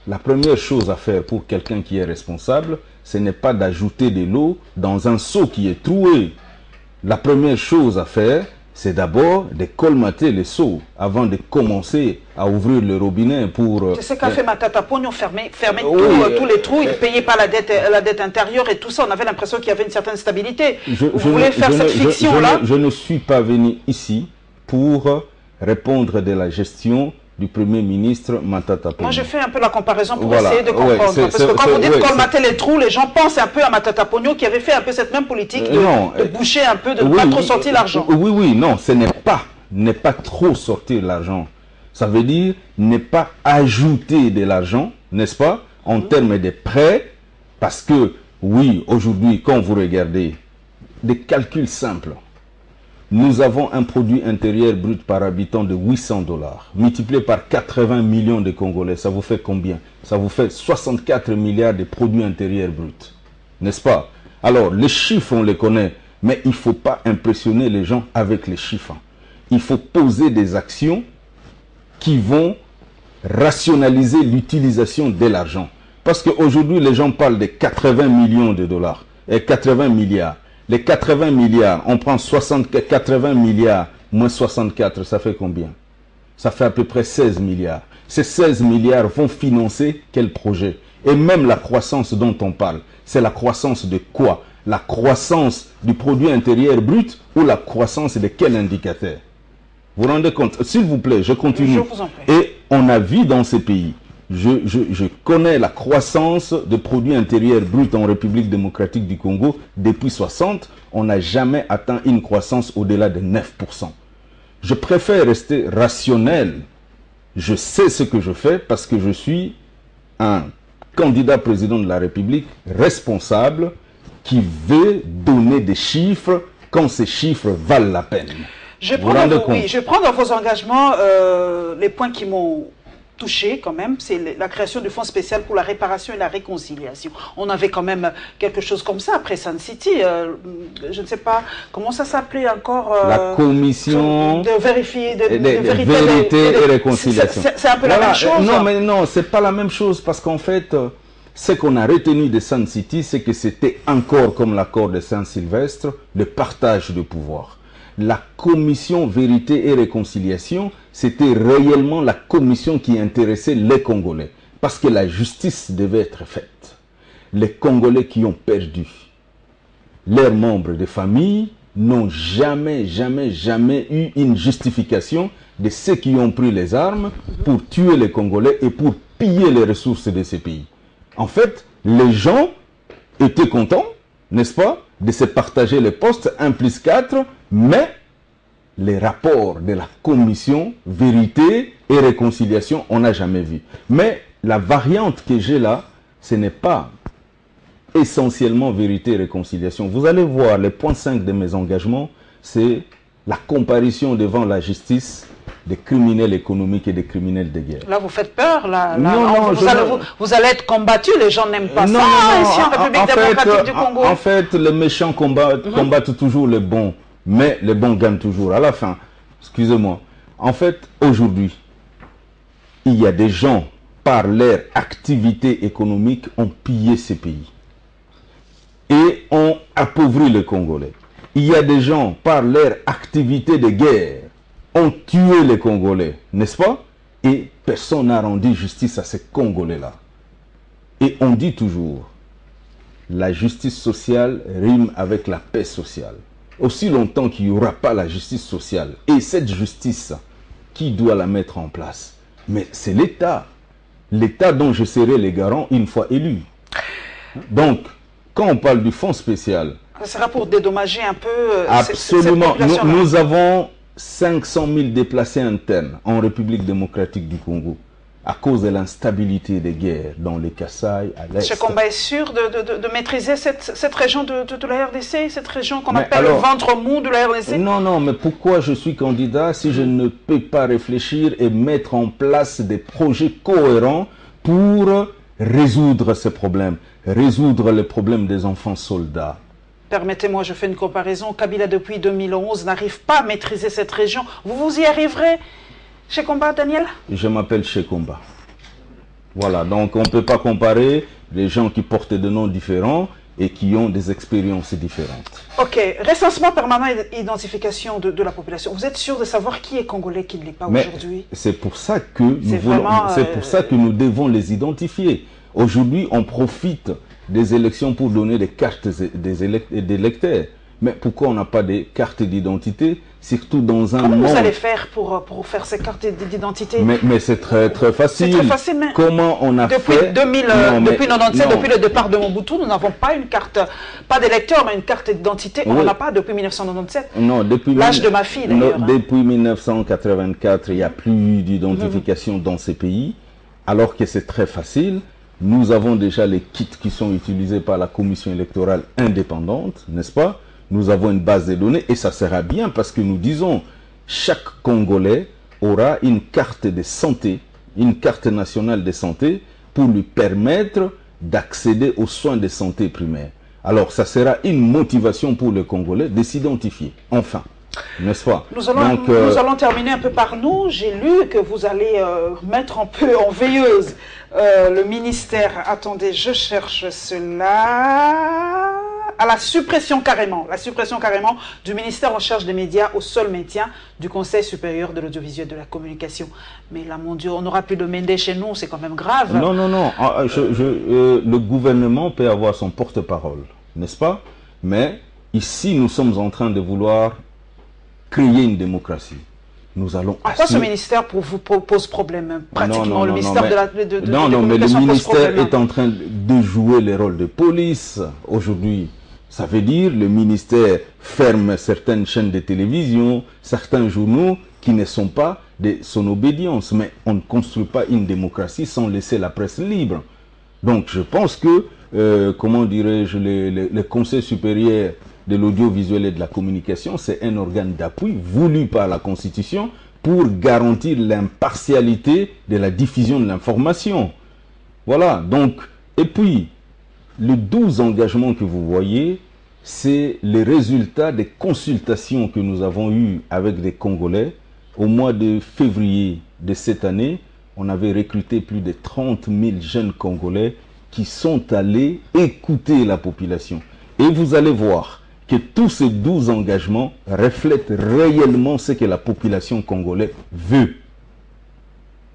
Speaker 2: La première chose à faire pour quelqu'un qui est responsable, ce n'est pas d'ajouter de l'eau dans un seau qui est troué. La première chose à faire, c'est d'abord de colmater les seaux avant de commencer à ouvrir le robinet pour...
Speaker 1: C'est ce qu'a fait Matata Ponyo, fermer tous les trous, il ne payait pas la dette intérieure et tout ça. On avait l'impression qu'il y avait une certaine stabilité. Vous voulez faire cette fiction-là?
Speaker 2: Je ne suis pas venu ici pour répondre de la gestion du Premier ministre Matata Ponyo.
Speaker 1: Moi, je fais un peu la comparaison pour essayer de comprendre. Parce que quand vous dites colmater les trous, les gens pensent un peu à Matata Ponyo qui avait fait un peu cette même politique de boucher un peu, de ne pas trop sortir l'argent.
Speaker 2: Oui, non, ce n'est pas trop sortir l'argent. Ça veut dire ne pas ajouter de l'argent, n'est-ce pas, en termes de prêts, parce que, oui, aujourd'hui, quand vous regardez des calculs simples, nous avons un produit intérieur brut par habitant de 800 $, multiplié par 80 millions de Congolais. Ça vous fait combien? Ça vous fait 64 milliards de produits intérieurs bruts. N'est-ce pas? Alors, les chiffres, on les connaît, mais il ne faut pas impressionner les gens avec les chiffres. Il faut poser des actions qui vont rationaliser l'utilisation de l'argent. Parce qu'aujourd'hui, les gens parlent de 80 millions de dollars et 80 milliards. Les 80 milliards, on prend 80 milliards moins 64, ça fait combien? Ça fait à peu près 16 milliards. Ces 16 milliards vont financer quel projet? Et même la croissance dont on parle, c'est la croissance de quoi? La croissance du produit intérieur brut ou la croissance de quel indicateur? Vous vous rendez compte? S'il vous plaît, je continue.
Speaker 1: Je vous en prie.
Speaker 2: Et on a vu dans ces pays, je connais la croissance de produit intérieur brut en République démocratique du Congo depuis 60, on n'a jamais atteint une croissance au-delà de 9%. Je préfère rester rationnel. Je sais ce que je fais parce que je suis un candidat président de la République responsable qui veut donner des chiffres quand ces chiffres valent la peine.
Speaker 1: Je prends dans vos engagements les points qui m'ont touché quand même, c'est la création du fonds spécial pour la réparation et la réconciliation. On avait quand même quelque chose comme ça après Sun City. Je ne sais pas comment ça s'appelait encore.
Speaker 2: La commission
Speaker 1: de vérifier de
Speaker 2: vérité et réconciliation.
Speaker 1: C'est un peu la même chose.
Speaker 2: Non, mais non, c'est pas la même chose parce qu'en fait, ce qu'on a retenu de Sun City, c'est que c'était encore comme l'accord de Saint-Sylvestre, le partage de pouvoir. La commission vérité et réconciliation, c'était réellement la commission qui intéressait les Congolais. Parce que la justice devait être faite. Les Congolais qui ont perdu leurs membres de famille n'ont jamais eu une justification de ceux qui ont pris les armes pour tuer les Congolais et pour piller les ressources de ces pays. En fait, les gens étaient contents, n'est-ce pas, de se partager les postes 1 + 4, mais les rapports de la commission vérité et réconciliation, on n'a jamais vu. Mais la variante que j'ai là, ce n'est pas essentiellement vérité et réconciliation. Vous allez voir, le point 5 de mes engagements, c'est la comparution devant la justice des criminels économiques et des criminels de guerre.
Speaker 1: Là, vous faites peur. Là,
Speaker 2: non,
Speaker 1: vous allez être combattu. Les gens n'aiment pas ça ici en République démocratique du Congo.
Speaker 2: En fait, les méchants combattent toujours les bons, mais les bons gagnent toujours. À la fin, excusez-moi, en fait, aujourd'hui, il y a des gens, par leur activité économique, ont pillé ces pays et ont appauvri les Congolais. Il y a des gens, par leur activité de guerre, ont tué les Congolais, n'est-ce pas? Et personne n'a rendu justice à ces Congolais-là. Et on dit toujours, la justice sociale rime avec la paix sociale. Aussi longtemps qu'il n'y aura pas la justice sociale, et cette justice, qui doit la mettre en place? Mais c'est l'État. L'État dont je serai le garant une fois élu. Donc, quand on parle du fonds spécial...
Speaker 1: Ça sera pour dédommager un peu...
Speaker 2: Absolument. Nous avons 500 000 déplacés internes en République démocratique du Congo à cause de l'instabilité des guerres dans les Kasaï, à l'Est.
Speaker 1: Ce combat est sûr de maîtriser cette région de la RDC, cette région qu'on appelle le ventre mou de la RDC?
Speaker 2: Non, mais pourquoi je suis candidat si je ne peux pas réfléchir et mettre en place des projets cohérents pour résoudre ces problèmes, résoudre les problèmes des enfants soldats?
Speaker 1: Permettez-moi, je fais une comparaison. Kabila, depuis 2011, n'arrive pas à maîtriser cette région. Vous y arriverez, Shekomba, Daniel? Je m'appelle
Speaker 2: Shekomba. Voilà, donc on ne peut pas comparer les gens qui portent des noms différents et qui ont des expériences différentes.
Speaker 1: Ok, recensement permanent et identification de la population. Vous êtes sûr de savoir qui est congolais, qui ne l'est pas aujourd'hui?
Speaker 2: C'est pour ça que nous devons les identifier. Aujourd'hui, on profite des élections pour donner des cartes des électeurs. Mais pourquoi on n'a pas des cartes d'identité, surtout dans un monde...
Speaker 1: Comment vous allez faire pour faire ces cartes d'identité?
Speaker 2: Mais c'est très facile.
Speaker 1: C'est très facile, mais
Speaker 2: comment on a fait...
Speaker 1: Depuis 1997, depuis le départ de Mobutu, nous n'avons pas une carte, pas d'électeur, mais une carte d'identité. On n'en a pas depuis 1997.
Speaker 2: Non, depuis...
Speaker 1: L'âge de ma fille, d'ailleurs.
Speaker 2: Depuis 1984, il n'y a plus d'identification dans ces pays, alors que c'est très facile. Nous avons déjà les kits qui sont utilisés par la commission électorale indépendante, n'est-ce pas? Nous avons une base de données et ça sera bien parce que nous disons chaque Congolais aura une carte de santé, une carte nationale de santé pour lui permettre d'accéder aux soins de santé primaires. Alors ça sera une motivation pour les Congolais de s'identifier, enfin. N'est-ce pas?
Speaker 1: Nous allons terminer un peu par nous. J'ai lu que vous allez mettre un peu en veilleuse le ministère. Attendez, je cherche cela. À la suppression carrément du ministère en charge des médias au seul maintien du Conseil supérieur de l'audiovisuel de la communication. Mais là, mon Dieu, on n'aura plus de Méndé chez nous, c'est quand même grave.
Speaker 2: Non. Le gouvernement peut avoir son porte-parole, n'est-ce pas? Mais ici, nous sommes en train de vouloir créer une démocratie. Nous allons
Speaker 1: en quoi ce ministère pour vous pose problème? Pratiquement, le ministère de la
Speaker 2: non, mais le ministère est en train de jouer le rôle de police aujourd'hui. Ça veut dire le ministère ferme certaines chaînes de télévision, certains journaux qui ne sont pas de son obédience. Mais on ne construit pas une démocratie sans laisser la presse libre. Donc je pense que, comment dirais-je, le Conseil supérieur de l'audiovisuel et de la communication, c'est un organe d'appui voulu par la Constitution pour garantir l'impartialité de la diffusion de l'information. Voilà, donc, et puis, les 12 engagements que vous voyez, c'est le résultat des consultations que nous avons eues avec des Congolais. Au mois de février de cette année, on avait recruté plus de 30 000 jeunes Congolais qui sont allés écouter la population. Et vous allez voir que tous ces 12 engagements reflètent réellement ce que la population congolaise veut.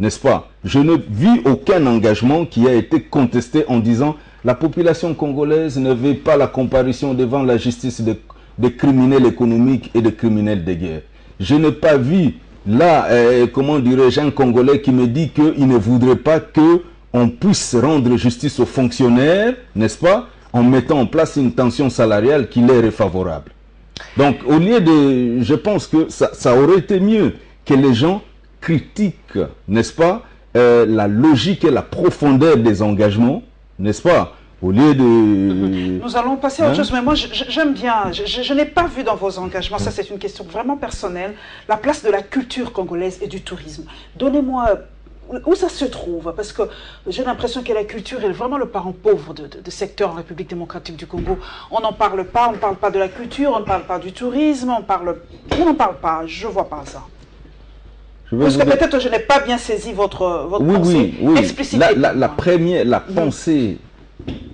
Speaker 2: N'est-ce pas? Je ne vis aucun engagement qui a été contesté en disant la population congolaise ne veut pas la comparution devant la justice de criminels économiques et de criminels de guerre. Je n'ai pas vu là, comment dirais-je, un Congolais qui me dit qu'il ne voudrait pas qu'on puisse rendre justice aux fonctionnaires, n'est-ce pas, en mettant en place une tension salariale qui leur est favorable. Donc, au lieu de... Je pense que ça aurait été mieux que les gens critiquent, n'est-ce pas, la logique et la profondeur des engagements, n'est-ce pas, au lieu de...
Speaker 1: Nous allons passer à autre chose, mais moi j'aime bien, je n'ai pas vu dans vos engagements, ça c'est une question vraiment personnelle, la place de la culture congolaise et du tourisme. Donnez-moi... Où ça se trouve? Parce que j'ai l'impression que la culture est vraiment le parent pauvre de secteur en République démocratique du Congo. On n'en parle pas, on ne parle pas de la culture, on ne parle pas du tourisme, on n'en parle pas, je ne vois pas ça. Parce que peut-être je n'ai pas bien saisi votre pensée.
Speaker 2: Oui.
Speaker 1: Explicitez.
Speaker 2: La pensée,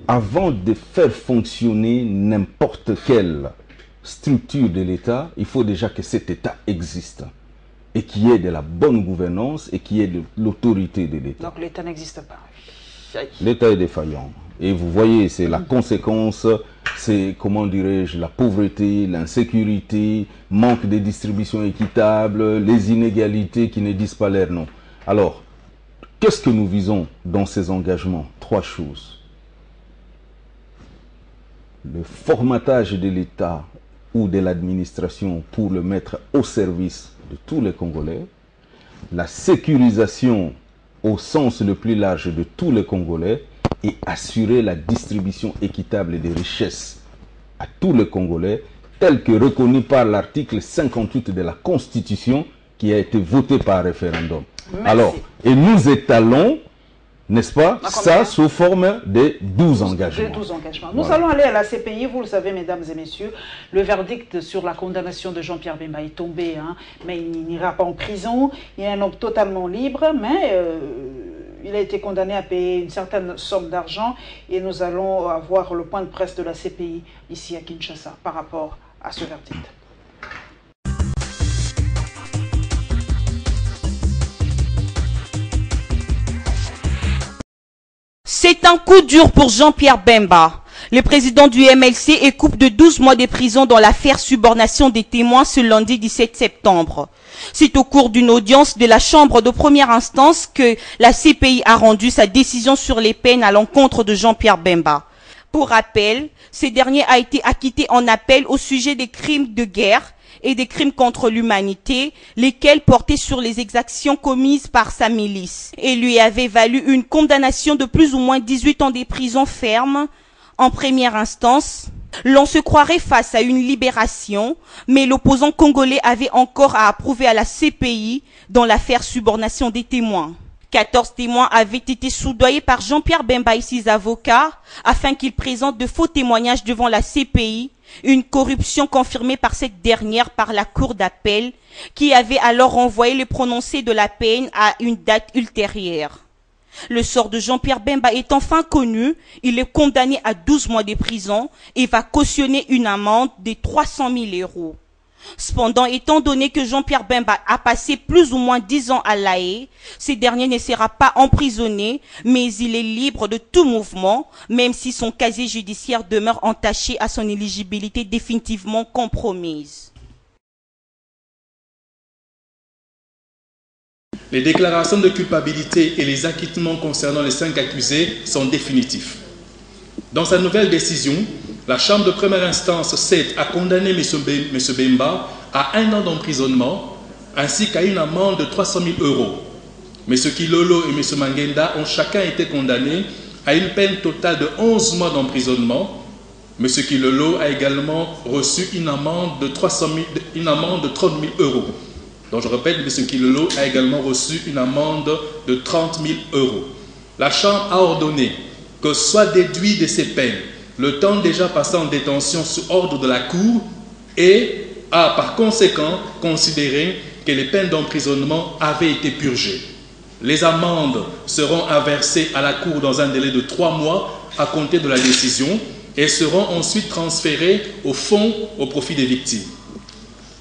Speaker 2: avant de faire fonctionner n'importe quelle structure de l'État, il faut déjà que cet État existe. Et qui est de la bonne gouvernance et qui est de l'autorité de l'État.
Speaker 1: Donc l'État n'existe pas.
Speaker 2: L'État est défaillant. Et vous voyez, c'est la conséquence, c'est, comment dirais-je, la pauvreté, l'insécurité, manque de distribution équitable, les inégalités qui ne disent pas leur nom. Alors, qu'est-ce que nous visons dans ces engagements? 3 choses. Le formatage de l'État ou de l'administration pour le mettre au service de tous les Congolais, la sécurisation au sens le plus large de tous les Congolais et assurer la distribution équitable des richesses à tous les Congolais, tel que reconnu par l'article 58 de la Constitution qui a été voté par référendum.
Speaker 1: Merci.
Speaker 2: Alors, et nous étalons, n'est-ce pas, ça sous forme de 12 engagements.
Speaker 1: Nous allons aller à la CPI, vous le savez, mesdames et messieurs. Le verdict sur la condamnation de Jean-Pierre Bemba est tombé, mais il n'ira pas en prison. Il est un homme totalement libre, mais il a été condamné à payer une certaine somme d'argent. Et nous allons avoir le point de presse de la CPI ici à Kinshasa par rapport à ce verdict.
Speaker 9: C'est un coup dur pour Jean-Pierre Bemba. Le président du MLC écope de 12 mois de prison dans l'affaire subornation des témoins ce lundi 17 septembre. C'est au cours d'une audience de la Chambre de première instance que la CPI a rendu sa décision sur les peines à l'encontre de Jean-Pierre Bemba. Pour rappel, ce dernier a été acquitté en appel au sujet des crimes de guerre et des crimes contre l'humanité, lesquels portaient sur les exactions commises par sa milice et lui avaient valu une condamnation de plus ou moins 18 ans de prison ferme en première instance. L'on se croirait face à une libération, mais l'opposant congolais avait encore à approuver à la CPI dans l'affaire subornation des témoins. 14 témoins avaient été soudoyés par Jean-Pierre Bemba et ses avocats afin qu'ils présentent de faux témoignages devant la CPI, une corruption confirmée par cette dernière par la cour d'appel qui avait alors renvoyé le prononcé de la peine à une date ultérieure. Le sort de Jean-Pierre Bemba est enfin connu, il est condamné à 12 mois de prison et va cautionner une amende de 300 000 €. Cependant, étant donné que Jean-Pierre Bemba a passé plus ou moins 10 ans à La Haye, ce dernier ne sera pas emprisonné, mais il est libre de tout mouvement, même si son casier judiciaire demeure entaché à son éligibilité définitivement compromise.
Speaker 10: Les déclarations de culpabilité et les acquittements concernant les 5 accusés sont définitifs. Dans sa nouvelle décision, la Chambre de première instance 7 a condamné M. Bemba à 1 an d'emprisonnement ainsi qu'à une amende de 300 000 €. M. Kilolo et M. Mangenda ont chacun été condamnés à une peine totale de 11 mois d'emprisonnement. M. Kilolo a également reçu une amende de 30 000 €. Donc je répète, M. Kilolo a également reçu une amende de 30 000 €. La Chambre a ordonné que soit déduit de ces peines le temps déjà passé en détention sous ordre de la Cour et a par conséquent considéré que les peines d'emprisonnement avaient été purgées. Les amendes seront inversées à la Cour dans un délai de 3 mois à compter de la décision et seront ensuite transférées au fonds au profit des victimes.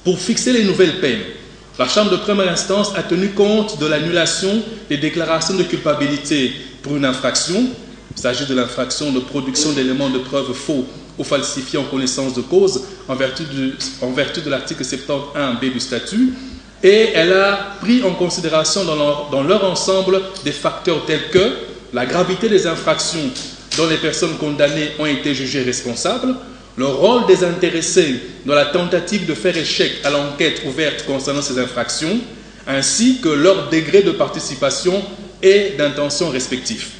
Speaker 10: Pour fixer les nouvelles peines, la Chambre de première instance a tenu compte de l'annulation des déclarations de culpabilité pour une infraction. Il s'agit de l'infraction de production d'éléments de preuve faux ou falsifiés en connaissance de cause en vertu de l'article 71B du statut. Et elle a pris en considération dans leur ensemble des facteurs tels que la gravité des infractions dont les personnes condamnées ont été jugées responsables, le rôle des intéressés dans la tentative de faire échec à l'enquête ouverte concernant ces infractions, ainsi que leur degré de participation et d'intention respectifs.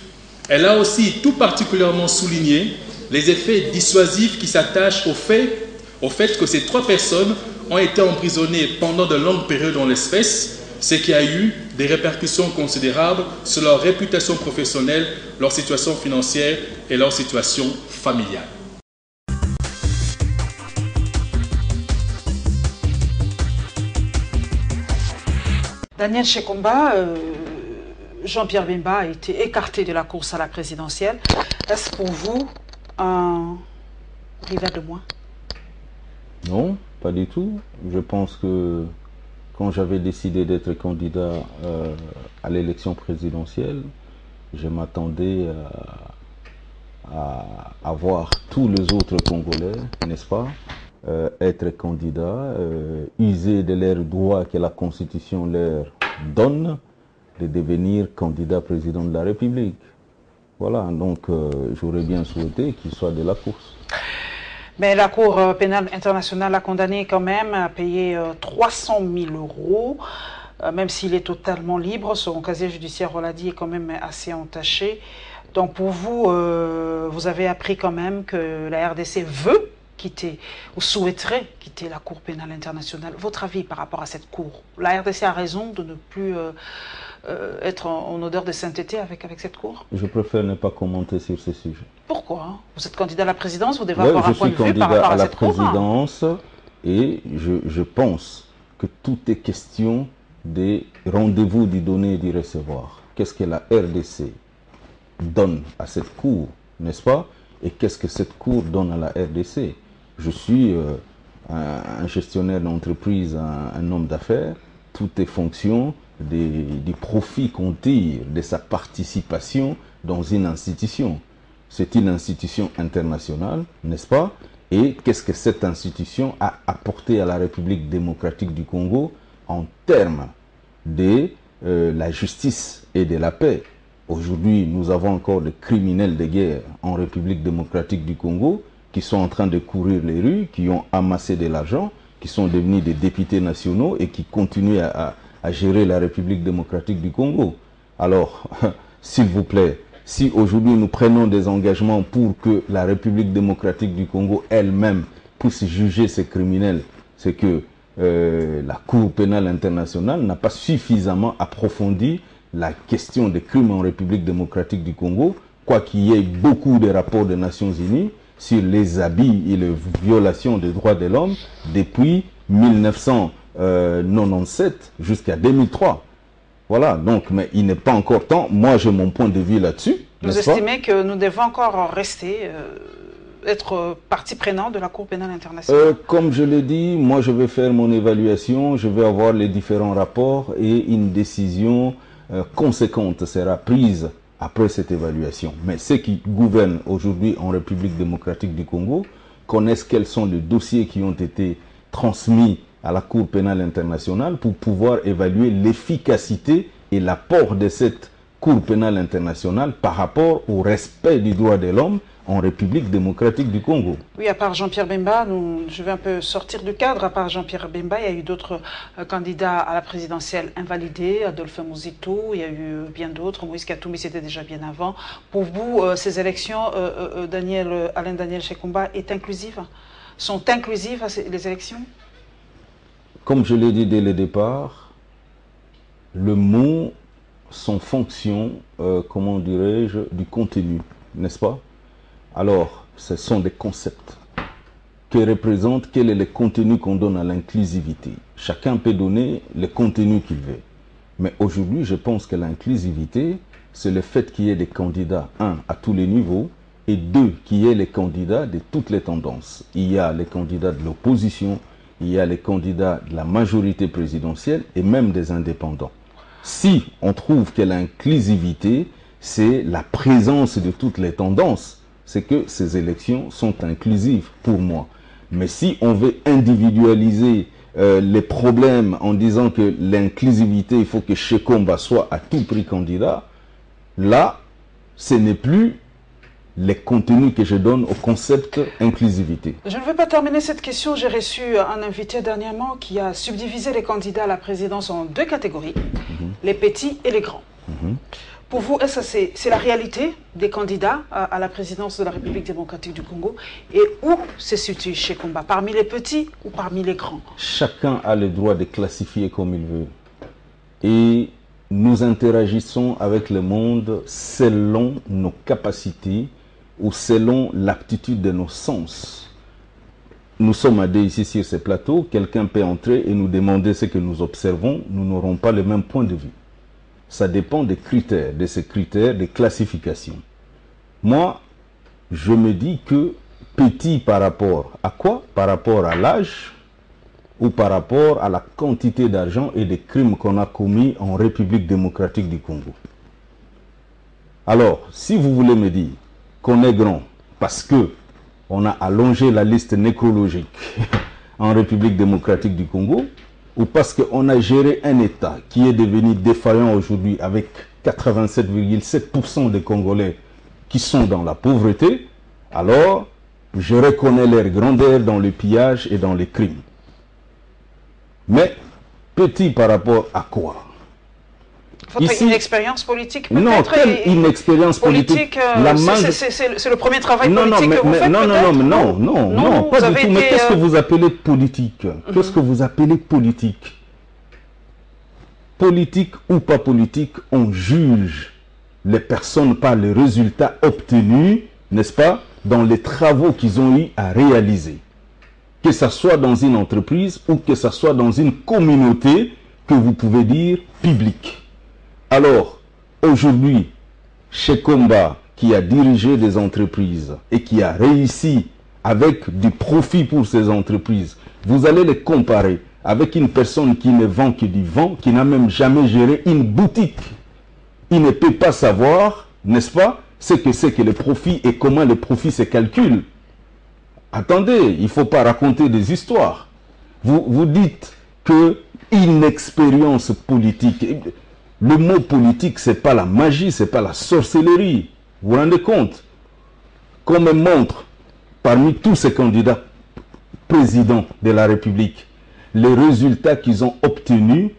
Speaker 10: Elle a aussi tout particulièrement souligné les effets dissuasifs qui s'attachent au fait que ces 3 personnes ont été emprisonnées pendant de longues périodes en l'espèce, ce qui a eu des répercussions considérables sur leur réputation professionnelle, leur situation financière et leur situation familiale.
Speaker 1: Daniel Chekomba, Jean-Pierre Bemba a été écarté de la course à la présidentielle. Est-ce pour vous un rival de moins?
Speaker 2: Non, pas du tout. Je pense que quand j'avais décidé d'être candidat à l'élection présidentielle, je m'attendais à voir tous les autres Congolais, n'est-ce pas, être candidats, user de leurs droits que la Constitution leur donne, de devenir candidat président de la République. Voilà, donc j'aurais bien souhaité qu'il soit de la course.
Speaker 1: Mais la Cour pénale internationale a condamné quand même à payer 300 000 €, même s'il est totalement libre. Son casier judiciaire, on l'a dit, est quand même assez entaché. Donc pour vous, vous avez appris quand même que la RDC veut quitter ou souhaiterait quitter la Cour pénale internationale. Votre avis par rapport à cette Cour? La RDC a raison de ne plus être en odeur de sainteté avec cette Cour?
Speaker 2: Je préfère ne pas commenter sur ce sujet.
Speaker 1: Pourquoi? Vous êtes candidat à la présidence, vous devez avoir un point de vue par rapport à cette Cour.
Speaker 2: Je suis candidat à la présidence et je pense que tout est question des rendez-vous du donner et du recevoir. Qu'est-ce que la RDC donne à cette Cour, n'est-ce pas? Et qu'est-ce que cette Cour donne à la RDC? Je suis un gestionnaire d'entreprise, un homme d'affaires. Tout est fonction des profits qu'on tire de sa participation dans une institution. C'est une institution internationale, n'est-ce pas? Et qu'est-ce que cette institution a apporté à la République démocratique du Congo en termes de la justice et de la paix? Aujourd'hui, nous avons encore des criminels de guerre en République démocratique du Congo qui sont en train de courir les rues, qui ont amassé de l'argent, qui sont devenus des députés nationaux et qui continuent à gérer la République démocratique du Congo. Alors, s'il vous plaît, si aujourd'hui nous prenons des engagements pour que la République démocratique du Congo elle-même puisse juger ces criminels, c'est que la Cour pénale internationale n'a pas suffisamment approfondi la question des crimes en République démocratique du Congo, quoi qu'il y ait beaucoup de rapports des Nations Unies sur les abus et les violations des droits de l'homme depuis 1997 jusqu'à 2003. Voilà, donc, mais il n'est pas encore temps. Moi, j'ai mon point de vue là-dessus.
Speaker 1: Vous estimez que nous devons encore rester être partie prenante de la Cour pénale internationale?
Speaker 2: Comme je l'ai dit, moi je vais faire mon évaluation, je vais avoir les différents rapports et une décision conséquente sera prise après cette évaluation. Mais ceux qui gouvernent aujourd'hui en République démocratique du Congo connaissent quels sont les dossiers qui ont été transmis à la Cour pénale internationale pour pouvoir évaluer l'efficacité et l'apport de cette Cour pénale internationale par rapport au respect du droit de l'homme en République démocratique du Congo.
Speaker 1: Oui, à part Jean-Pierre Bemba, je vais un peu sortir du cadre, à part Jean-Pierre Bemba, il y a eu d'autres candidats à la présidentielle invalidés, Adolphe Muzito, il y a eu bien d'autres, Moïse Katumbi c'était déjà bien avant. Pour vous, ces élections, Alain Daniel Shekomba, sont inclusives les élections?
Speaker 2: Comme je l'ai dit dès le départ, le mot sont fonction, comment dirais-je, du contenu, n'est-ce pas? Alors, ce sont des concepts qui représentent quel est le contenu qu'on donne à l'inclusivité. Chacun peut donner le contenu qu'il veut. Mais aujourd'hui, je pense que l'inclusivité, c'est le fait qu'il y ait des candidats, à tous les niveaux, et deux, qu'il y ait les candidats de toutes les tendances. Il y a les candidats de l'opposition, il y a les candidats de la majorité présidentielle et même des indépendants. Si on trouve que l'inclusivité, c'est la présence de toutes les tendances, c'est que ces élections sont inclusives pour moi. Mais si on veut individualiser les problèmes en disant que l'inclusivité, il faut que Shekomba soit à tout prix candidat, là, ce n'est plus les contenus que je donne au concept inclusivité.
Speaker 1: Je ne vais pas terminer cette question. J'ai reçu un invité dernièrement qui a subdivisé les candidats à la présidence en deux catégories, les petits et les grands. Pour vous, est-ce que c'est la réalité des candidats à la présidence de la République démocratique du Congo? Et où se situe Shekomba? Parmi les petits ou parmi les grands?
Speaker 2: Chacun a le droit de classifier comme il veut. Et nous interagissons avec le monde selon nos capacités ou selon l'aptitude de nos sens. Nous sommes à deux ici sur ce plateau, quelqu'un peut entrer et nous demander ce que nous observons, nous n'aurons pas le même point de vue. Ça dépend des critères, de ces critères de classification. Moi, je me dis que petit par rapport à quoi? Par rapport à l'âge ou par rapport à la quantité d'argent et des crimes qu'on a commis en République démocratique du Congo. Alors, si vous voulez me dire qu'on est grand parce que on a allongé la liste nécrologique en République démocratique du Congo, ou parce qu'on a géré un État qui est devenu défaillant aujourd'hui avec 87,7% des Congolais qui sont dans la pauvreté, alors je reconnais leur grandeur dans le pillage et dans les crimes. Mais petit par rapport à quoi?
Speaker 1: Votre inexpérience politique peut-être?
Speaker 2: Non, quelle inexpérience politique?
Speaker 1: C'est le premier travail politique que vous faites
Speaker 2: non, pas du tout. Mais qu'est-ce que vous appelez politique? Qu'est-ce que vous appelez politique? Politique ou pas politique, on juge les personnes par les résultats obtenus, n'est-ce pas, dans les travaux qu'ils ont eu à réaliser. Que ce soit dans une entreprise ou que ce soit dans une communauté que vous pouvez dire publique. Alors, aujourd'hui, Shekomba, qui a dirigé des entreprises et qui a réussi avec du profit pour ces entreprises, vous allez les comparer avec une personne qui ne vend que du vent, qui n'a même jamais géré une boutique. Il ne peut pas savoir, n'est-ce pas, ce que c'est que le profit et comment le profit se calcule. Attendez, il ne faut pas raconter des histoires. Vous dites que inexpérience politique. Le mot politique, ce n'est pas la magie, ce n'est pas la sorcellerie. Vous vous rendez compte? Qu'on me montre, parmi tous ces candidats présidents de la République, les résultats qu'ils ont obtenus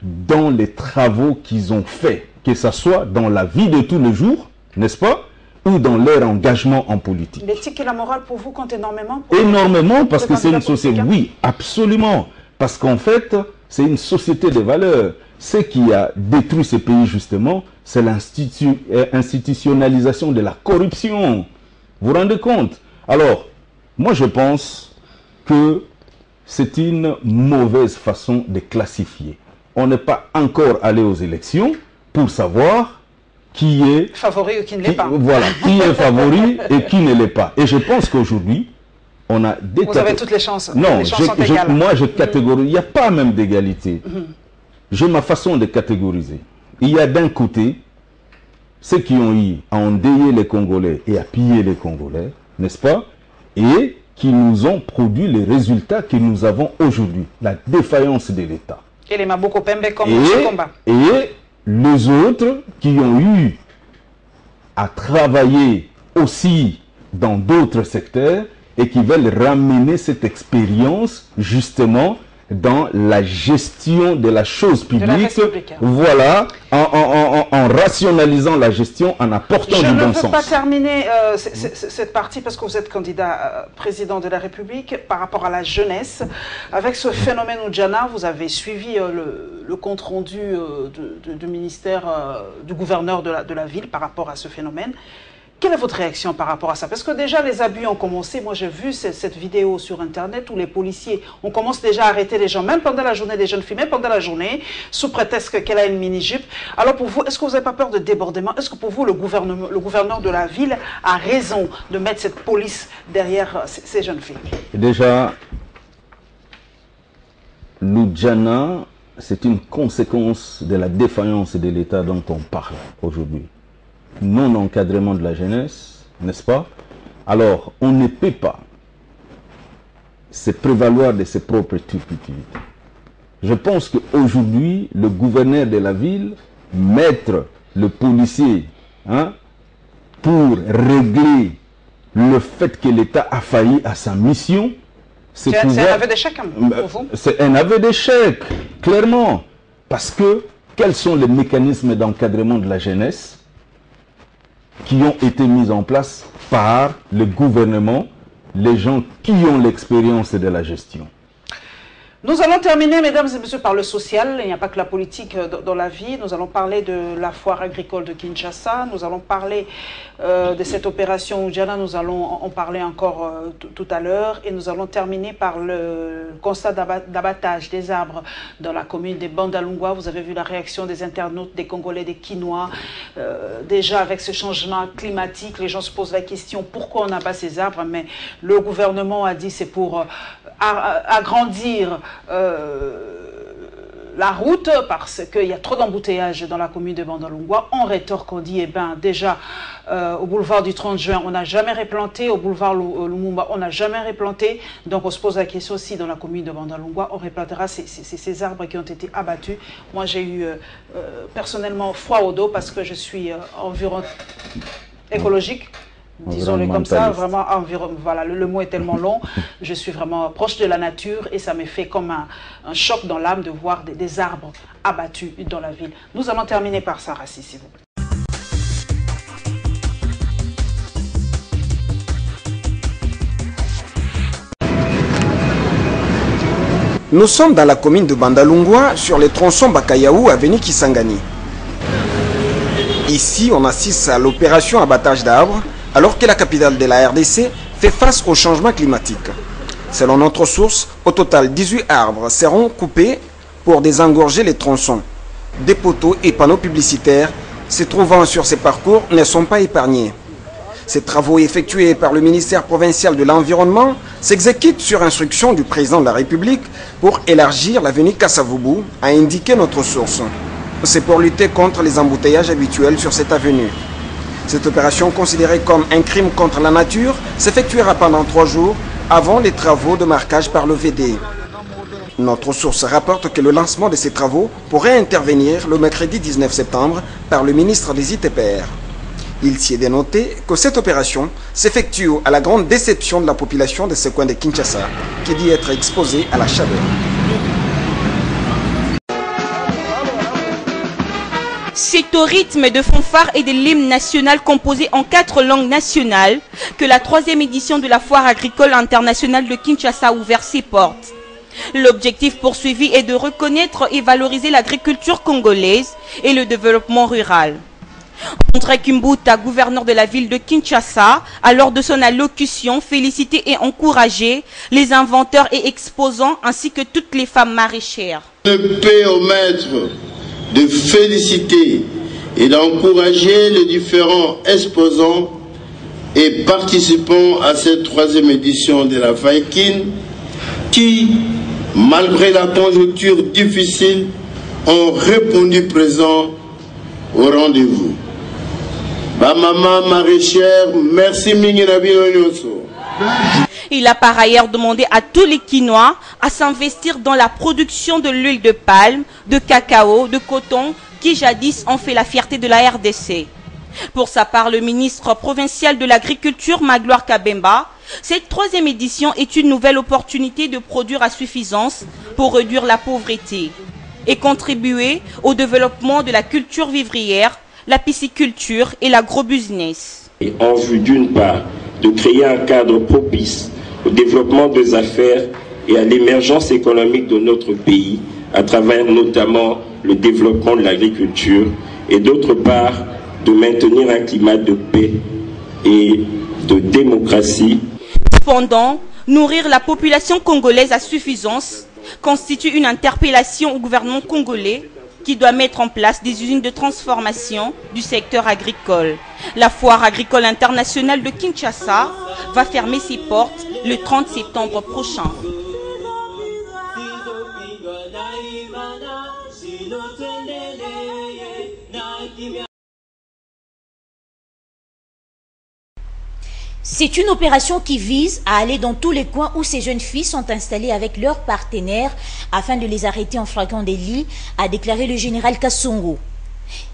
Speaker 2: dans les travaux qu'ils ont faits, que ce soit dans la vie de tous les jours, n'est-ce pas, ou dans leur engagement en politique.
Speaker 1: L'éthique et la morale, pour vous, comptent énormément?
Speaker 2: Énormément, parce que c'est une société... Oui, absolument. Parce qu'en fait, c'est une société de valeurs. Ce qui a détruit ce pays, justement, c'est l'institutionnalisation de la corruption. Vous vous rendez compte? Alors, moi, je pense que c'est une mauvaise façon de classifier. On n'est pas encore allé aux élections pour savoir qui est
Speaker 1: favori ou qui ne l'est pas.
Speaker 2: Voilà, qui est favori et qui ne l'est pas. Et je pense qu'aujourd'hui, on a des...
Speaker 1: Vous avez toutes les chances.
Speaker 2: Non,
Speaker 1: les chances sont égales.
Speaker 2: moi je catégorise. Il n'y a pas même d'égalité. J'ai ma façon de catégoriser. Il y a d'un côté ceux qui ont eu à endeuiller les Congolais et à piller les Congolais, n'est-ce pas? Et qui nous ont produit les résultats que nous avons aujourd'hui. La défaillance de l'État.
Speaker 1: Et les Maboko Pembe comme ce combat.
Speaker 2: Et les autres qui ont eu à travailler aussi dans d'autres secteurs et qui veulent ramener cette expérience justement dans la gestion de la chose publique, voilà, en rationalisant la gestion, en apportant du bon sens.
Speaker 1: Je ne peux pas terminer cette partie parce que vous êtes candidat président de la République par rapport à la jeunesse. Avec ce phénomène Oudjana, vous avez suivi le compte-rendu du ministère, du gouverneur de la ville par rapport à ce phénomène. Quelle est votre réaction par rapport à ça? Parce que déjà, les abus ont commencé. Moi, j'ai vu cette vidéo sur Internet où les policiers, on commence déjà à arrêter les gens, même pendant la journée des jeunes filles, même pendant la journée, sous prétexte qu'elle a une mini-jupe. Alors pour vous, est-ce que vous n'avez pas peur de débordement? Est-ce que pour vous, le gouverneur de la ville a raison de mettre cette police derrière ces jeunes filles?
Speaker 2: Déjà, l'Oudjana, c'est une conséquence de la défaillance de l'État dont on parle aujourd'hui. Non-encadrement de la jeunesse, n'est-ce pas? Alors, on ne peut pas se prévaloir de ses propres turpitudes. Je pense qu'aujourd'hui, le gouverneur de la ville, mettre le policier pour régler le fait que l'État a failli à sa mission,
Speaker 1: c'est un aveu d'échec pour vous?
Speaker 2: C'est un aveu d'échec, clairement. Parce que, quels sont les mécanismes d'encadrement de la jeunesse qui ont été mis en place par le gouvernement, les gens qui ont l'expérience de la gestion?
Speaker 1: Nous allons terminer, mesdames et messieurs, par le social. Il n'y a pas que la politique dans la vie. Nous allons parler de la foire agricole de Kinshasa. Nous allons parler de cette opération Oudjana. Nous allons en parler encore tout à l'heure. Et nous allons terminer par le constat d'abattage des arbres dans la commune de Bandalungwa. Vous avez vu la réaction des internautes, des Congolais, des Kinois. Déjà, avec ce changement climatique, les gens se posent la question pourquoi on abat ces arbres. Mais le gouvernement a dit c'est pour agrandir la route parce qu'il y a trop d'embouteillages dans la commune de Bandalungwa. On rétorque, on dit, eh bien, déjà, au boulevard du 30 juin, on n'a jamais replanté, au boulevard Lumumba, on n'a jamais replanté. Donc, on se pose la question si dans la commune de Bandalungwa, on replantera ces arbres qui ont été abattus. Moi, j'ai eu personnellement froid au dos parce que je suis environ écologique. Disons-le comme ça, vraiment, voilà, le mot est tellement long. Je suis vraiment proche de la nature et ça me fait comme un choc dans l'âme de voir des arbres abattus dans la ville. Nous allons terminer par ça, Rassi, s'il vous plaît.
Speaker 11: Nous sommes dans la commune de Bandalungwa, sur les tronçons Bakayaou, avenue Kisangani. Ici, on assiste à l'opération abattage d'arbres, alors que la capitale de la RDC fait face au changement climatique. Selon notre source, au total 18 arbres seront coupés pour désengorger les tronçons. Des poteaux et panneaux publicitaires se trouvant sur ces parcours ne sont pas épargnés. Ces travaux effectués par le ministère provincial de l'Environnement s'exécutent sur instruction du président de la République pour élargir l'avenue Kassavubu, a indiqué notre source. C'est pour lutter contre les embouteillages habituels sur cette avenue. Cette opération, considérée comme un crime contre la nature, s'effectuera pendant 3 jours avant les travaux de marquage par le VD. Notre source rapporte que le lancement de ces travaux pourrait intervenir le mercredi 19 septembre par le ministre des ITPR. Il s'y est dénoté que cette opération s'effectue à la grande déception de la population de ce coin de Kinshasa, qui dit être exposée à la chaleur.
Speaker 9: C'est au rythme de fanfares et de l'hymne national composé en 4 langues nationales que la 3e édition de la foire agricole internationale de Kinshasa a ouvert ses portes. L'objectif poursuivi est de reconnaître et valoriser l'agriculture congolaise et le développement rural. André Kimbuta, gouverneur de la ville de Kinshasa, a lors de son allocution félicité et encouragé les inventeurs et exposants ainsi que toutes les femmes maraîchères.
Speaker 12: Je peux omettre de féliciter et d'encourager les différents exposants et participants à cette 3e édition de la FAIKIN qui, malgré la conjoncture difficile, ont répondu présent au rendez-vous. Ma maman maraîchère, merci Minginabi Onyoso.
Speaker 9: Il a par ailleurs demandé à tous les Quinois à s'investir dans la production de l'huile de palme, de cacao, de coton, qui jadis ont fait la fierté de la RDC. Pour sa part, le ministre provincial de l'Agriculture, Magloire Kabemba, cette 3e édition est une nouvelle opportunité de produire à suffisance pour réduire la pauvreté et contribuer au développement de la culture vivrière, la pisciculture et l'agrobusiness.
Speaker 13: En vue d'une part de créer un cadre propice au développement des affaires et à l'émergence économique de notre pays, à travers notamment le développement de l'agriculture, et d'autre part de maintenir un climat de paix et de démocratie.
Speaker 9: Cependant, nourrir la population congolaise à suffisance constitue une interpellation au gouvernement congolais qui doit mettre en place des usines de transformation du secteur agricole. La foire agricole internationale de Kinshasa va fermer ses portes le 30 septembre prochain.
Speaker 3: C'est une opération qui vise à aller dans tous les coins où ces jeunes filles sont installées avec leurs partenaires afin de les arrêter en flagrant délit, a déclaré le général Kassongo.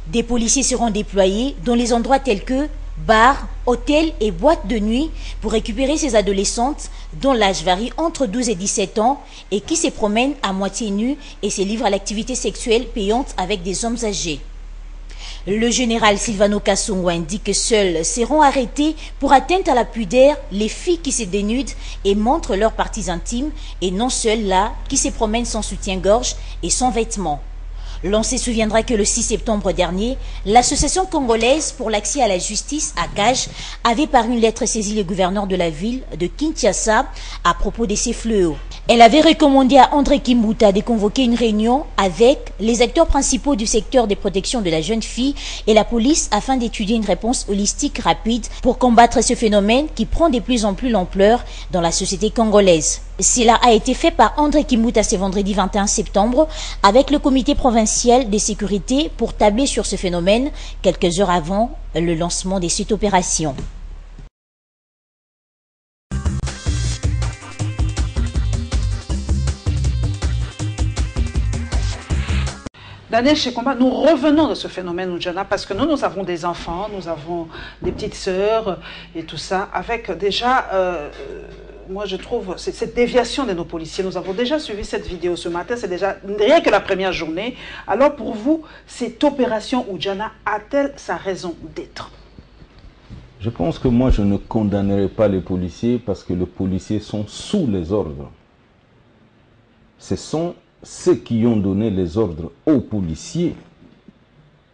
Speaker 3: Des policiers seront déployés dans les endroits tels que bars, hôtels et boîtes de nuit pour récupérer ces adolescentes dont l'âge varie entre 12 et 17 ans et qui se promènent à moitié nues et se livrent à l'activité sexuelle payante avec des hommes âgés. Le général Silvano Kassongo indique que seuls seront arrêtés pour atteinte à la pudeur les filles qui se dénudent et montrent leurs parties intimes et non celles-là qui se promènent sans soutien-gorge et sans vêtements. L'on se souviendra que le 6 septembre dernier, l'Association congolaise pour l'accès à la justice, ACAJ, avait par une lettre saisi le gouverneur de la ville de Kinshasa à propos de ces fléaux. Elle avait recommandé à André Kimbuta de convoquer une réunion avec les acteurs principaux du secteur des protections de la jeune fille et la police afin d'étudier une réponse holistique rapide pour combattre ce phénomène qui prend de plus en plus l'ampleur dans la société congolaise. Cela a été fait par André Kimbuta ce vendredi 21 septembre avec le comité provincial de sécurité pour tabler sur ce phénomène quelques heures avant le lancement de cette opération.
Speaker 1: Daniel Chekomba, nous revenons de ce phénomène Oudjana parce que nous avons des enfants, nous avons des petites sœurs et tout ça, avec déjà, moi je trouve, cette déviation de nos policiers. Nous avons déjà suivi cette vidéo ce matin, c'est déjà rien que la première journée. Alors pour vous, cette opération Oudjana a-t-elle sa raison d'être?
Speaker 2: Je pense que moi je ne condamnerai pas les policiers parce que les policiers sont sous les ordres. Ce sont ceux qui ont donné les ordres aux policiers,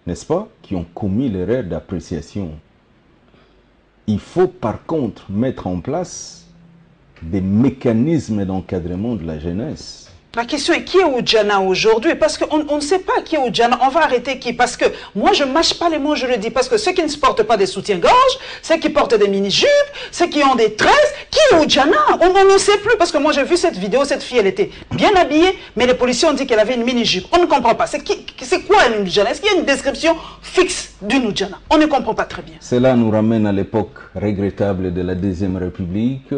Speaker 2: n'est-ce pas, qui ont commis l'erreur d'appréciation. Il faut par contre mettre en place des mécanismes d'encadrement de la jeunesse.
Speaker 1: La question est qui est Oudjana aujourd'hui? Parce qu'on ne sait pas qui est Oudjana. On va arrêter qui? Parce que moi, je ne mâche pas les mots, je le dis. Parce que ceux qui ne se portent pas des soutiens-gorge, ceux qui portent des mini-jupes, ceux qui ont des tresses, qui est Oudjana? On ne sait plus. Parce que moi, j'ai vu cette vidéo, cette fille, elle était bien habillée, mais les policiers ont dit qu'elle avait une mini-jupe. On ne comprend pas. C'est quoi une Oudjana? Est-ce qu'il y a une description fixe d'une Oudjana? On ne comprend pas très bien.
Speaker 2: Cela nous ramène à l'époque regrettable de la Deuxième République,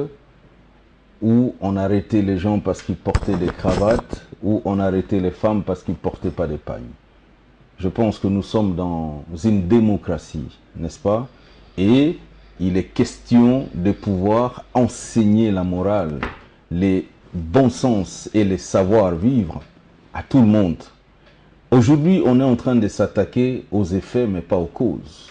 Speaker 2: où on arrêtait les gens parce qu'ils portaient des cravates, où on arrêtait les femmes parce qu'ils ne portaient pas des pagnes. Je pense que nous sommes dans une démocratie, n'est-ce pas? Et il est question de pouvoir enseigner la morale, les bons sens et les savoir-vivre à tout le monde. Aujourd'hui, on est en train de s'attaquer aux effets, mais pas aux causes.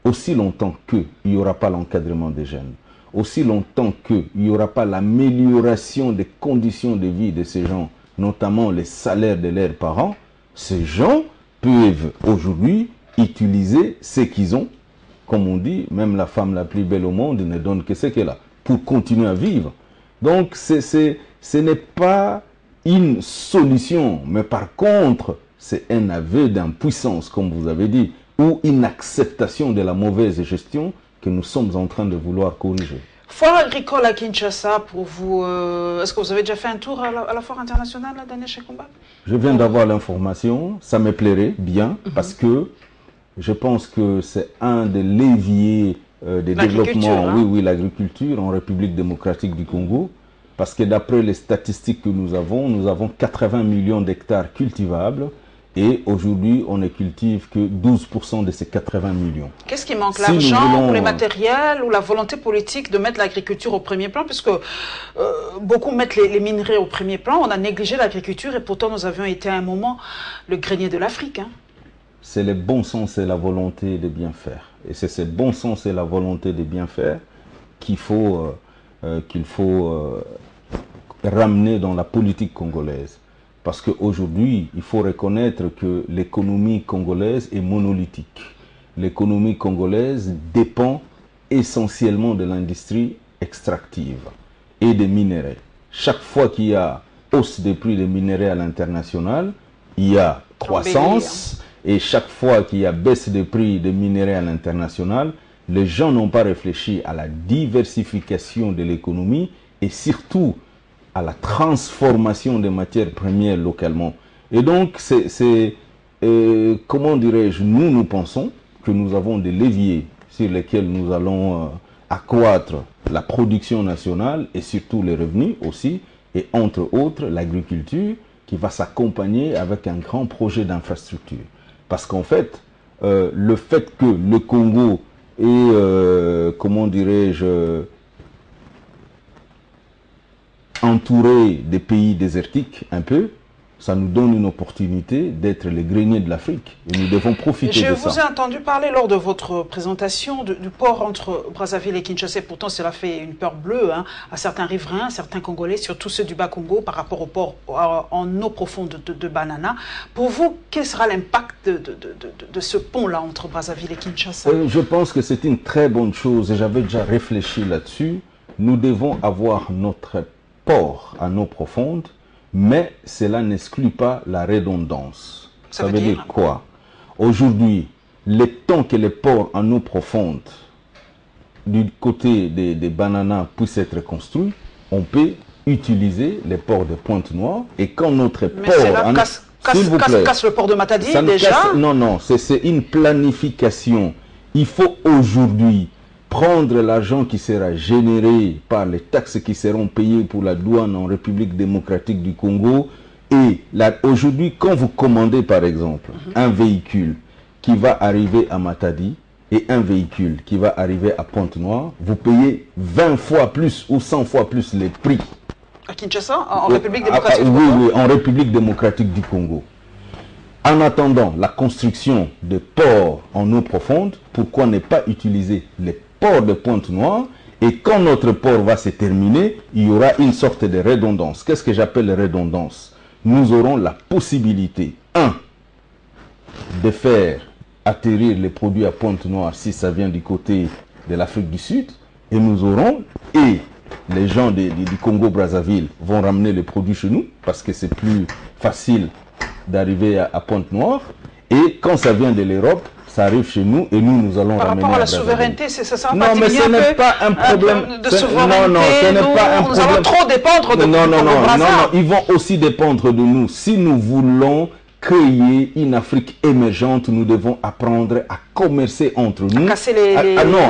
Speaker 2: Aussi longtemps qu'il n'y aura pas l'encadrement des jeunes, aussi longtemps qu'il n'y aura pas l'amélioration des conditions de vie de ces gens, notamment les salaires de leurs parents, ces gens peuvent aujourd'hui utiliser ce qu'ils ont. Comme on dit, même la femme la plus belle au monde ne donne que ce qu'elle a pour continuer à vivre. Donc ce n'est pas une solution, mais par contre, c'est un aveu d'impuissance, comme vous avez dit, ou une acceptation de la mauvaise gestion que nous sommes en train de vouloir corriger.
Speaker 1: Foire agricole à Kinshasa, pour vous, est-ce que vous avez déjà fait un tour à la foire internationale, Daniel Shekomba?
Speaker 2: Je viens d'avoir l'information, ça me plairait bien, parce que je pense que c'est un des leviers des développements, oui, l'agriculture en République démocratique du Congo, parce que d'après les statistiques que nous avons 80 millions d'hectares cultivables, et aujourd'hui, on ne cultive que 12% de ces 80 millions.
Speaker 1: Qu'est-ce qui manque? L'argent, pour les matériels, ou la volonté politique de mettre l'agriculture au premier plan? Puisque beaucoup mettent les minerais au premier plan. On a négligé l'agriculture et pourtant nous avions été à un moment le grenier de l'Afrique. Hein.
Speaker 2: C'est le bon sens et la volonté de bien faire. Et c'est ce bon sens et la volonté de bien faire qu'il faut ramener dans la politique congolaise. Parce qu'aujourd'hui, il faut reconnaître que l'économie congolaise est monolithique. L'économie congolaise dépend essentiellement de l'industrie extractive et des minéraux. Chaque fois qu'il y a hausse des prix des minéraux à l'international, il y a croissance. Et chaque fois qu'il y a baisse des prix des minéraux à l'international, les gens n'ont pas réfléchi à la diversification de l'économie et surtout à la transformation des matières premières localement. Et donc, comment dirais-je, nous pensons que nous avons des leviers sur lesquels nous allons accroître la production nationale et surtout les revenus aussi, et entre autres l'agriculture qui va s'accompagner avec un grand projet d'infrastructure. Parce qu'en fait, le fait que le Congo est, comment dirais-je, entouré des pays désertiques un peu, ça nous donne une opportunité d'être les greniers de l'Afrique. Et nous devons profiter de ça.
Speaker 1: Je vous ai entendu parler lors de votre présentation du port entre Brazzaville et Kinshasa. Pourtant, cela fait une peur bleue à certains riverains, à certains Congolais, surtout ceux du Bas-Congo, par rapport au port en eau profonde de Banana. Pour vous, quel sera l'impact de ce pont-là entre Brazzaville et Kinshasa?
Speaker 2: Je pense que c'est une très bonne chose et j'avais déjà réfléchi là-dessus. Nous devons avoir notre port en eau profonde, mais cela n'exclut pas la redondance. Ça veut dire quoi? Aujourd'hui, le temps que les ports en eau profonde du côté des bananas puissent être construits, on peut utiliser les ports de Pointe-Noire et quand notre port...
Speaker 1: casse le port de Matadi déjà?
Speaker 2: Non, c'est une planification. Il faut aujourd'hui prendre l'argent qui sera généré par les taxes qui seront payées pour la douane en République démocratique du Congo. Et aujourd'hui, quand vous commandez par exemple un véhicule qui va arriver à Matadi et un véhicule qui va arriver à Pointe-Noire, vous payez 20 fois plus ou 100 fois plus les prix.
Speaker 1: À Kinshasa, en République démocratique du Congo?
Speaker 2: Oui, en République démocratique du Congo. En attendant la construction de ports en eau profonde, pourquoi ne pas utiliser les port de Pointe-Noire, et quand notre port va se terminer, il y aura une sorte de redondance. Qu'est-ce que j'appelle redondance? Nous aurons la possibilité, de faire atterrir les produits à Pointe-Noire si ça vient du côté de l'Afrique du Sud, et nous aurons, et les gens du Congo-Brazzaville vont ramener les produits chez nous, parce que c'est plus facile d'arriver à Pointe-Noire, et quand ça vient de l'Europe, ça arrive chez nous et nous allons ramener.
Speaker 1: Par rapport à la souveraineté, ça sera
Speaker 2: pas mais ce n'est pas un problème
Speaker 1: de souveraineté.
Speaker 2: Non, ce n'est pas un problème.
Speaker 1: Nous allons trop dépendre de
Speaker 2: non, ils vont aussi dépendre de nous. Si nous voulons créer une Afrique émergente, nous devons apprendre à commercer entre nous.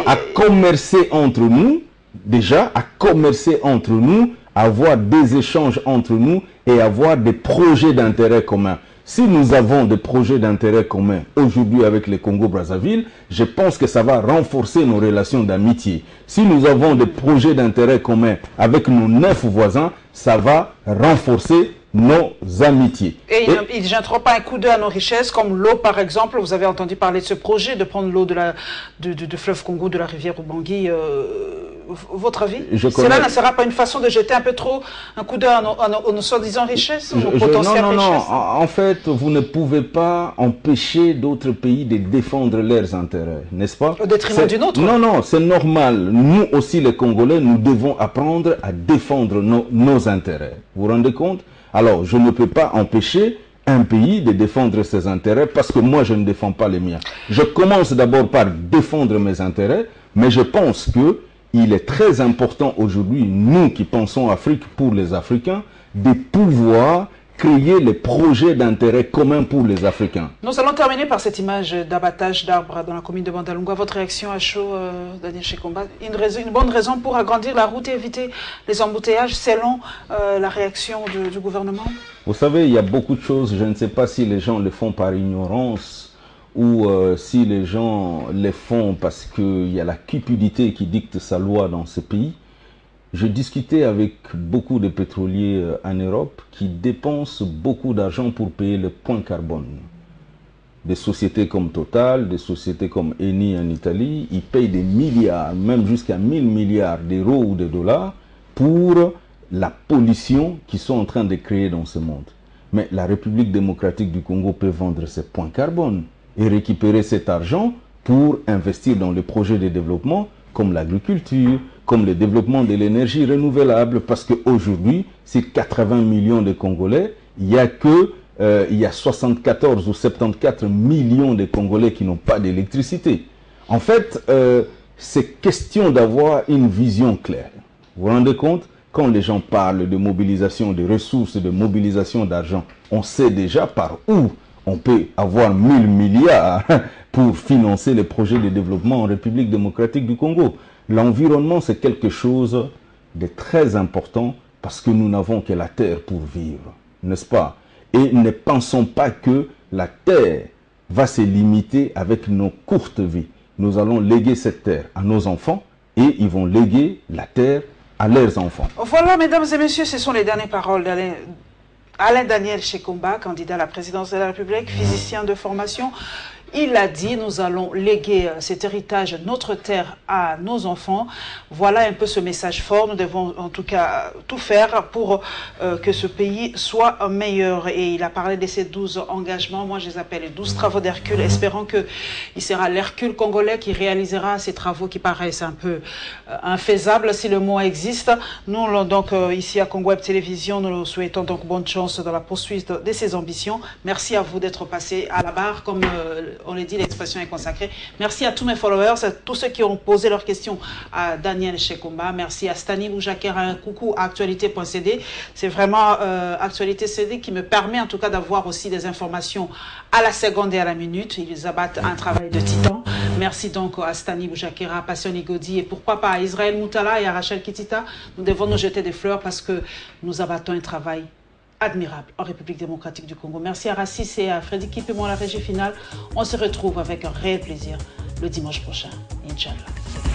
Speaker 2: À commercer entre nous, déjà, à commercer entre nous, avoir des échanges entre nous et avoir des projets d'intérêt commun. Si nous avons des projets d'intérêt commun aujourd'hui avec le Congo-Brazzaville, je pense que ça va renforcer nos relations d'amitié. Si nous avons des projets d'intérêt commun avec nos 9 voisins, ça va renforcer nos amitiés.
Speaker 1: Et ils ne jetteront pas un coup d'œil à nos richesses, comme l'eau par exemple. Vous avez entendu parler de ce projet de prendre l'eau du fleuve Congo, de la rivière Ubangui. Votre avis? Cela ne sera pas une façon de jeter un peu trop un coup d'œil à nos soi-disant richesses, aux potentielles richesses?
Speaker 2: Non. En fait, vous ne pouvez pas empêcher d'autres pays de défendre leurs intérêts, n'est-ce pas?
Speaker 1: Au détriment d'une autre?
Speaker 2: Non, c'est normal. Nous aussi, les Congolais, nous devons apprendre à défendre nos intérêts. Vous vous rendez compte? Alors, je ne peux pas empêcher un pays de défendre ses intérêts parce que moi je ne défends pas les miens. Je commence d'abord par défendre mes intérêts, mais je pense que il est très important aujourd'hui, nous qui pensons Afrique pour les Africains, de pouvoir créer les projets d'intérêt commun pour les Africains.
Speaker 1: Nous allons terminer par cette image d'abattage d'arbres dans la commune de Bandalungwa. Votre réaction à chaud, Daniel Shekomba, une bonne raison pour agrandir la route et éviter les embouteillages selon la réaction du gouvernement?
Speaker 2: Vous savez, il y a beaucoup de choses, je ne sais pas si les gens le font par ignorance ou si les gens le font parce qu'il y a la cupidité qui dicte sa loi dans ce pays. Je discutais avec beaucoup de pétroliers en Europe qui dépensent beaucoup d'argent pour payer le point carbone. Des sociétés comme Total, des sociétés comme Eni en Italie, ils payent des milliards, même jusqu'à 1000 milliards d'euros ou de dollars pour la pollution qu'ils sont en train de créer dans ce monde. Mais la République démocratique du Congo peut vendre ses points carbone et récupérer cet argent pour investir dans les projets de développement comme l'agriculture, comme le développement de l'énergie renouvelable, parce qu'aujourd'hui, c'est 80 millions de Congolais, il y a 74 ou 74 millions de Congolais qui n'ont pas d'électricité. En fait, c'est question d'avoir une vision claire. Vous vous rendez compte? Quand les gens parlent de mobilisation de ressources, de mobilisation d'argent, on sait déjà par où on peut avoir 1000 milliards pour financer les projets de développement en République démocratique du Congo. L'environnement, c'est quelque chose de très important parce que nous n'avons que la terre pour vivre, n'est-ce pas? Et ne pensons pas que la terre va se limiter avec nos courtes vies. Nous allons léguer cette terre à nos enfants et ils vont léguer la terre à leurs enfants.
Speaker 1: Voilà, mesdames et messieurs, ce sont les dernières paroles d'Alain Daniel Shekomba, candidat à la présidence de la République, physicien de formation. Il a dit, nous allons léguer cet héritage, notre terre, à nos enfants. Voilà un peu ce message fort. Nous devons en tout cas tout faire pour que ce pays soit meilleur. Et il a parlé de ces 12 engagements. Moi, je les appelle les 12 travaux d'Hercule, espérant qu'il sera l'Hercule congolais qui réalisera ces travaux qui paraissent un peu infaisables si le mot existe. Nous, donc, ici à Congo Web Télévision, nous souhaitons donc bonne chance dans la poursuite de ses ambitions. Merci à vous d'être passé à la barre, comme on l'a dit, l'expression est consacrée. Merci à tous mes followers, à tous ceux qui ont posé leurs questions à Daniel Shekomba. Merci à Stani Boujakera, un coucou à actualité.cd. C'est vraiment actualité.cd qui me permet en tout cas d'avoir aussi des informations à la seconde et à la minute. Ils abattent un travail de titan. Merci donc à Stani Boujakera, à Passion Igodi et pourquoi pas à Israël Moutala et à Rachel Kitita. Nous devons nous jeter des fleurs parce que nous abattons un travail admirable en République démocratique du Congo. Merci à Rassis et à Freddy Kipemon, la régie finale. On se retrouve avec un réel plaisir le dimanche prochain. Inch'Allah.